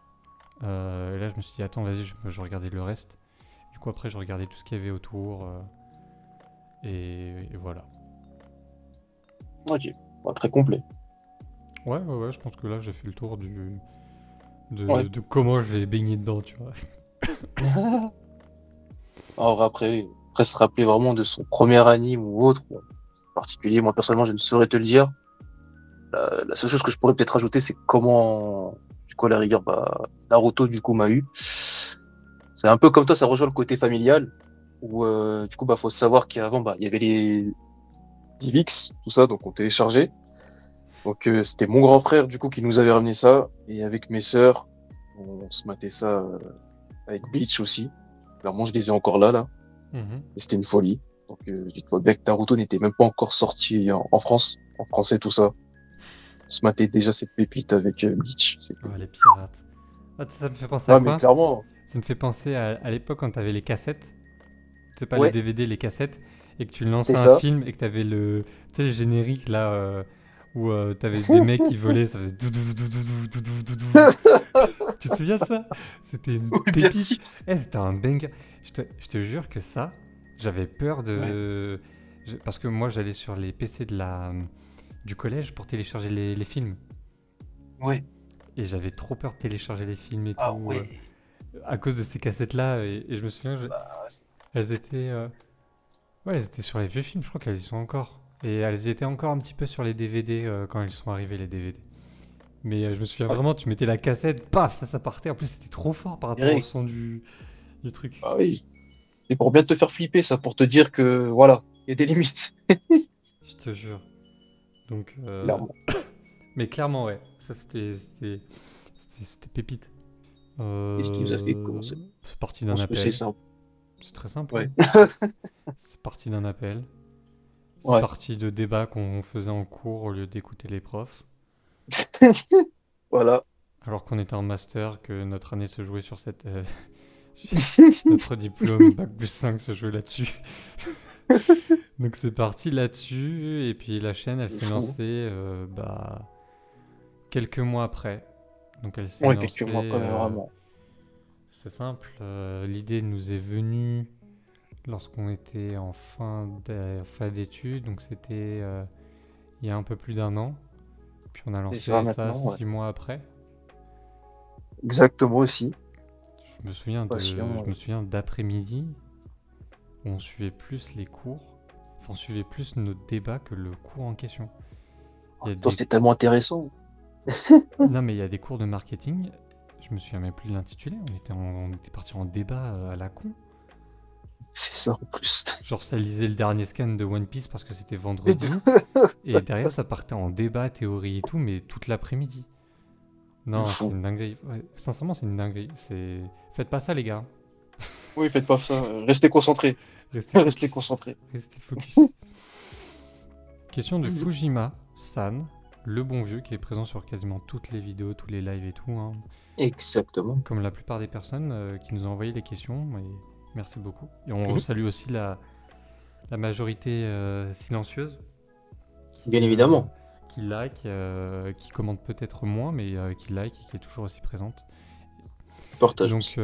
Speaker 1: Et là, je me suis dit, attends, vas-y, je regardais le reste. Du coup, après, je regardais tout ce qu'il y avait autour, et voilà.
Speaker 2: Ok. Pas très complet.
Speaker 1: Ouais, ouais, ouais, je pense que là, j'ai fait le tour
Speaker 2: Ouais.
Speaker 1: de comment je l'ai baigné dedans, tu vois.
Speaker 2: Alors après se rappeler vraiment de son premier anime ou autre, bon, en particulier, moi personnellement, je ne saurais te le dire. La seule chose que je pourrais peut-être ajouter, c'est comment, du coup, à la rigueur, bah, Naruto, du coup, m'a eu. C'est un peu comme toi, ça rejoint le côté familial, où, du coup, bah, faut savoir qu'avant, bah, il y avait les DivX, tout ça, donc on téléchargeait. Donc, c'était mon grand frère, du coup, qui nous avait ramené ça, et avec mes sœurs, on se matait ça, avec Bleach aussi. Clairement, je les ai encore là.
Speaker 1: Mhm.
Speaker 2: Et c'était une folie. Donc, dis-toi bien que Naruto n'était même pas encore sorti en France, en français, tout ça. On se matait déjà cette pépite avec Bleach. C'était...
Speaker 1: Oh, les pirates. Ah, ça me fait penser à
Speaker 2: Ah, mais
Speaker 1: quoi?
Speaker 2: clairement,
Speaker 1: Ça me fait penser à l'époque quand t'avais les cassettes. C'est pas les
Speaker 2: ouais,
Speaker 1: DVD, les cassettes. Et que tu
Speaker 2: c'est
Speaker 1: lançais un
Speaker 2: ça.
Speaker 1: film et que t'avais tu sais, le générique là. où t'avais des mecs qui volaient, ça faisait doudou, doudou, doudou, doudou, doudou. Tu te souviens de ça? C'était une
Speaker 2: Oui, bien
Speaker 1: pépite.
Speaker 2: sûr.
Speaker 1: C'était un banger. Je te jure que ça, j'avais peur
Speaker 2: Ouais,
Speaker 1: de... Parce que moi, j'allais sur les PC du collège pour télécharger les films.
Speaker 2: ouais.
Speaker 1: Et j'avais trop peur de télécharger les films et
Speaker 2: Ah
Speaker 1: tout,
Speaker 2: ouais.
Speaker 1: à cause de ces cassettes-là. Et je me souviens,
Speaker 2: Bah,
Speaker 1: elles étaient... ouais, elles étaient sur les vieux films, je crois qu'elles y sont encore. Et elles étaient encore un petit peu sur les DVD quand ils sont arrivés, les DVD. Mais je me souviens
Speaker 2: ouais,
Speaker 1: vraiment, tu mettais la cassette, paf, ça partait. En plus, c'était trop fort par rapport au
Speaker 2: direct.
Speaker 1: son du truc.
Speaker 2: Ah oui. C'est pour bien te faire flipper, ça, pour te dire que, voilà, il y a des limites.
Speaker 1: Je te jure. Donc,
Speaker 2: Clairement.
Speaker 1: mais clairement, ouais. Ça, c'était pépite.
Speaker 2: Qu'est-ce qui nous a fait commencer? Je
Speaker 1: C'est parti d'un
Speaker 2: pense que c'est
Speaker 1: appel.
Speaker 2: simple.
Speaker 1: C'est très simple,
Speaker 2: Ouais.
Speaker 1: hein. C'est parti d'un appel. C'est
Speaker 2: Ouais.
Speaker 1: parti de débats qu'on faisait en cours au lieu d'écouter les profs.
Speaker 2: Voilà.
Speaker 1: Alors qu'on était en master, que notre année se jouait sur cette... notre diplôme Bac+5 se jouait là-dessus. Donc c'est parti là-dessus, et puis la chaîne, elle
Speaker 2: Le
Speaker 1: s'est
Speaker 2: fou.
Speaker 1: lancée quelques mois après. Donc elle s'est
Speaker 2: Ouais, quelques
Speaker 1: lancée,
Speaker 2: mois quand même, vraiment.
Speaker 1: c'est simple, l'idée nous est venue lorsqu'on était en fin d'études, donc c'était il y a un peu plus d'un an. Puis on a
Speaker 2: C'est ça
Speaker 1: lancé ça
Speaker 2: maintenant, ouais.
Speaker 1: 6 mois après.
Speaker 2: Exactement aussi.
Speaker 1: Je me
Speaker 2: Passion.
Speaker 1: souviens d'après-midi où on suivait plus les cours, enfin on suivait plus notre débat que le cours en question.
Speaker 2: En
Speaker 1: Il y a
Speaker 2: même temps,
Speaker 1: des
Speaker 2: c'était tellement intéressant.
Speaker 1: Non, mais il y a des cours de marketing, je me souviens même plus de l'intitulé, on était parti en débat à la con.
Speaker 2: C'est ça en plus.
Speaker 1: Genre, ça lisait le dernier scan de One Piece parce que c'était
Speaker 2: Et tout.
Speaker 1: vendredi, et derrière, ça partait en débat, théorie et tout, mais toute l'après-midi.
Speaker 2: Le
Speaker 1: Non, c'est
Speaker 2: fou.
Speaker 1: une dinguerie. Ouais, sincèrement, c'est une dinguerie. Faites pas ça, les gars.
Speaker 2: Oui, faites pas ça. Restez concentrés.
Speaker 1: Restez
Speaker 2: Restez
Speaker 1: focus.
Speaker 2: concentrés.
Speaker 1: Restez focus. Question de Fujima-san, le bon vieux, qui est présent sur quasiment toutes les vidéos, tous les lives et tout, hein.
Speaker 2: Exactement.
Speaker 1: Comme la plupart des personnes qui nous ont envoyé les questions. Et merci beaucoup. Et on
Speaker 2: Mhm.
Speaker 1: salue aussi la majorité silencieuse
Speaker 2: Bien
Speaker 1: qui, euh,
Speaker 2: évidemment.
Speaker 1: qui like, qui commente peut-être moins, mais qui like et qui est toujours aussi présente.
Speaker 2: Partage
Speaker 1: Donc,
Speaker 2: aussi.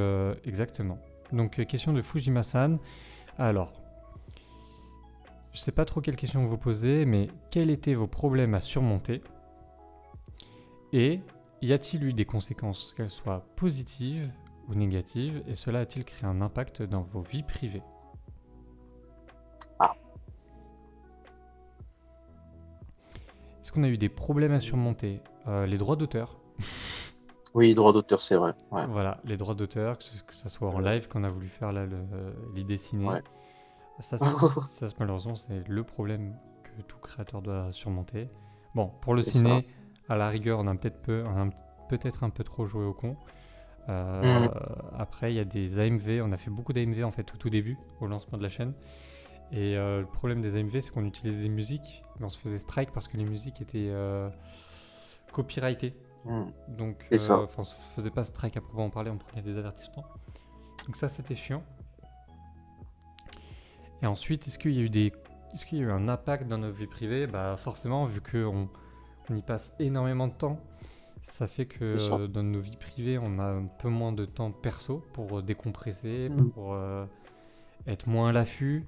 Speaker 1: exactement. Donc, question de Fujima-san. Alors, je sais pas trop quelle question vous posez, mais quels étaient vos problèmes à surmonter? Et y a-t-il eu des conséquences, qu'elles soient positives ou négatives, et cela a-t-il créé un impact dans vos vies privées?
Speaker 2: Ah,
Speaker 1: Est-ce qu'on a eu des problèmes à surmonter? Les droits d'auteur.
Speaker 2: oui, droit d'auteur, c'est vrai. Ouais.
Speaker 1: Voilà, les droits d'auteur, que ça soit en live qu'on a voulu faire là, l'idée ciné.
Speaker 2: Ouais.
Speaker 1: Ça, malheureusement, c'est le problème que tout créateur doit surmonter. Bon, pour le
Speaker 2: C'est ça.
Speaker 1: ciné, à la rigueur, on a peut-être un peu trop joué au con. Euh,
Speaker 2: Mhm.
Speaker 1: Après, il y a des AMV. On a fait beaucoup d'AMV en fait au tout début, au lancement de la chaîne. Et le problème des AMV, c'est qu'on utilisait des musiques, mais on se faisait strike parce que les musiques étaient copyrightées.
Speaker 2: Mhm.
Speaker 1: Donc,
Speaker 2: C'est ça.
Speaker 1: on se faisait pas strike à proprement parler, on prenait des avertissements. Donc ça, c'était chiant. Et ensuite, est-ce qu'il y a eu un impact dans nos vies privées? Bah forcément, vu qu'on y passe énormément de temps, ça fait que
Speaker 2: C'est ça.
Speaker 1: dans nos vies privées, on a un peu moins de temps perso pour décompresser,
Speaker 2: Mhm.
Speaker 1: pour être moins à l'affût.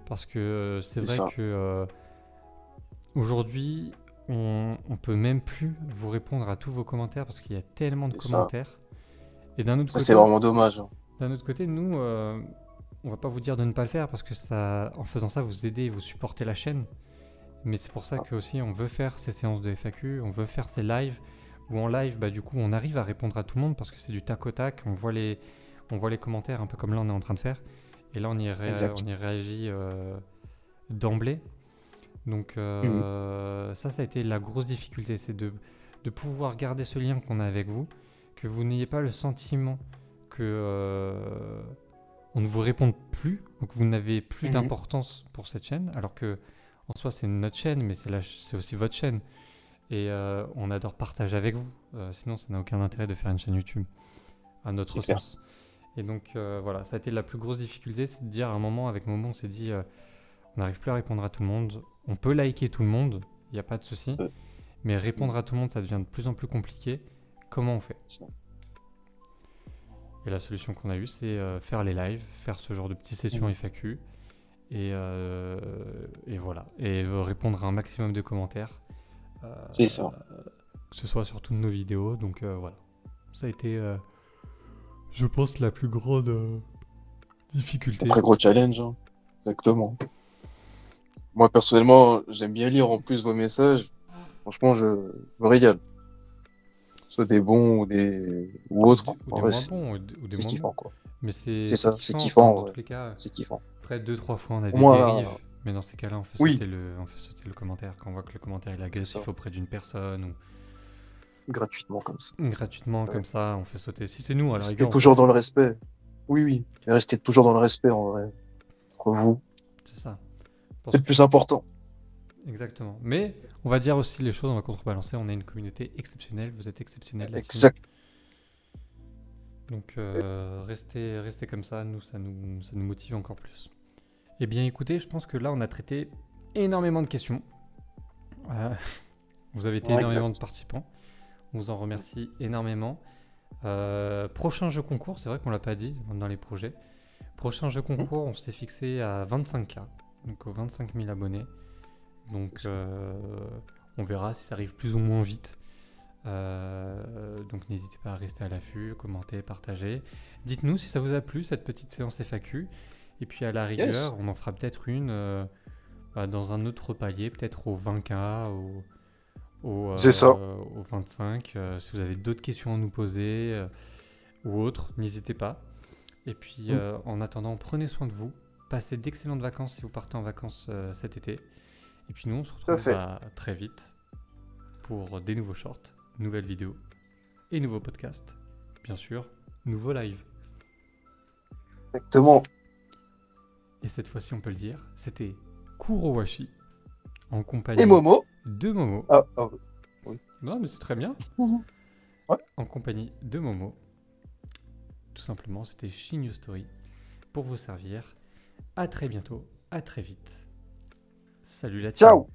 Speaker 1: Parce que c'est
Speaker 2: C'est
Speaker 1: vrai
Speaker 2: ça.
Speaker 1: que aujourd'hui, on peut même plus vous répondre à tous vos commentaires parce qu'il y a tellement de
Speaker 2: C'est ça.
Speaker 1: commentaires. Et d'un autre
Speaker 2: Ça, c'est
Speaker 1: côté,
Speaker 2: vraiment dommage, hein.
Speaker 1: nous, on va pas vous dire de ne pas le faire parce que ça, en faisant ça, vous aidez et vous supportez la chaîne. Mais c'est pour ça
Speaker 2: Ah,
Speaker 1: que aussi on veut faire ces séances de FAQ, on veut faire ces lives où en live, bah, du coup, on arrive à répondre à tout le monde parce que c'est du tac au tac. On voit les commentaires un peu comme là on est en train de faire. Et là,
Speaker 2: exact.
Speaker 1: on y réagit d'emblée. Donc
Speaker 2: Mhm.
Speaker 1: ça a été la grosse difficulté, c'est de pouvoir garder ce lien qu'on a avec vous, que vous n'ayez pas le sentiment que on ne vous répond plus, donc vous n'avez plus
Speaker 2: Mhm.
Speaker 1: d'importance pour cette chaîne, alors que en soi c'est notre chaîne, mais c'est aussi votre chaîne. Et on adore partager avec vous. Sinon, ça n'a aucun intérêt de faire une chaîne YouTube, à
Speaker 2: C'est
Speaker 1: notre
Speaker 2: clair.
Speaker 1: sens. Et donc voilà, ça a été la plus grosse difficulté, c'est de dire à un moment, avec Momo, on s'est dit, on n'arrive plus à répondre à tout le monde. On peut liker tout le monde, il n'y a pas de souci.
Speaker 2: Euh,
Speaker 1: Mais répondre à tout le monde, ça devient de plus en plus compliqué. Comment on fait?
Speaker 2: Ça.
Speaker 1: Et la solution qu'on a eue, c'est faire les lives, faire ce genre de petites sessions FAQ. Et voilà. Et répondre à un maximum de commentaires.
Speaker 2: C'est ça.
Speaker 1: Que ce soit sur toutes nos vidéos. Donc voilà. Ça a été, je pense, la plus grande difficulté.
Speaker 2: Un très gros challenge, hein. Exactement. Moi, personnellement, j'aime bien lire en plus vos messages. Franchement, je me régale. Soit des bons ou autres.
Speaker 1: Ou
Speaker 2: En
Speaker 1: des
Speaker 2: vrai,
Speaker 1: moins bons, ou des
Speaker 2: c'est
Speaker 1: moins
Speaker 2: kiffant,
Speaker 1: bons.
Speaker 2: quoi.
Speaker 1: Mais
Speaker 2: C'est
Speaker 1: c'est
Speaker 2: ça, c'est
Speaker 1: kiffant.
Speaker 2: kiffant,
Speaker 1: Enfin, dans
Speaker 2: ouais.
Speaker 1: tous les cas,
Speaker 2: C'est kiffant.
Speaker 1: après 2-3 fois, on a
Speaker 2: Pour
Speaker 1: des
Speaker 2: moi,
Speaker 1: dérives. Mais dans ces cas-là, on fait
Speaker 2: oui.
Speaker 1: sauter le commentaire. Quand on voit que le commentaire est agressif
Speaker 2: ça.
Speaker 1: auprès d'une personne ou
Speaker 2: Gratuitement, comme ça.
Speaker 1: gratuitement,
Speaker 2: Ouais.
Speaker 1: comme ça, on fait sauter. Si c'est nous, à la
Speaker 2: Restez
Speaker 1: rigueur, on
Speaker 2: toujours
Speaker 1: s'en
Speaker 2: dans le
Speaker 1: fout.
Speaker 2: respect. Oui, oui. Mais restez toujours dans le respect, en vrai. Entre vous.
Speaker 1: C'est ça. Parce
Speaker 2: C'est le
Speaker 1: que-
Speaker 2: plus important.
Speaker 1: Exactement. Mais on va dire aussi les choses, on va contrebalancer. On a une communauté exceptionnelle. Vous êtes exceptionnels là-dessus.
Speaker 2: Exact.
Speaker 1: Donc restez comme ça. Nous, ça nous motive encore plus. Eh bien, écoutez, je pense que là, on a traité énormément de questions. Vous avez été
Speaker 2: Ouais,
Speaker 1: énormément
Speaker 2: exact.
Speaker 1: de participants. On vous en remercie énormément. Prochain jeu concours, c'est vrai qu'on l'a pas dit dans les projets. Prochain jeu concours, on s'est fixé à 25K, donc aux 25 000 abonnés. Donc on verra si ça arrive plus ou moins vite. Donc n'hésitez pas à rester à l'affût, commenter, partager. Dites-nous si ça vous a plu cette petite séance FAQ. Et puis à la rigueur,
Speaker 2: Yes.
Speaker 1: on en fera peut-être une dans un autre palier, peut-être au 20K,
Speaker 2: C'est ça.
Speaker 1: au 25. Si vous avez d'autres questions à nous poser ou autres, n'hésitez pas. Et puis en attendant, prenez soin de vous. Passez d'excellentes vacances si vous partez en vacances cet été. Et puis nous, on se
Speaker 2: à
Speaker 1: retrouve
Speaker 2: fait.
Speaker 1: très vite pour des nouveaux shorts, nouvelles vidéos et nouveaux podcasts. Bien sûr, nouveaux lives.
Speaker 2: Exactement.
Speaker 1: Et cette fois-ci, on peut le dire, c'était Kurowashi en compagnie
Speaker 2: Et Momo.
Speaker 1: de Momo.
Speaker 2: Ah,
Speaker 1: Non, mais c'est très bien.
Speaker 2: Ouais.
Speaker 1: En compagnie de Momo. Tout simplement, c'était Shin News Story pour vous servir. À très bientôt, à très vite. Salut la team.
Speaker 2: Ciao.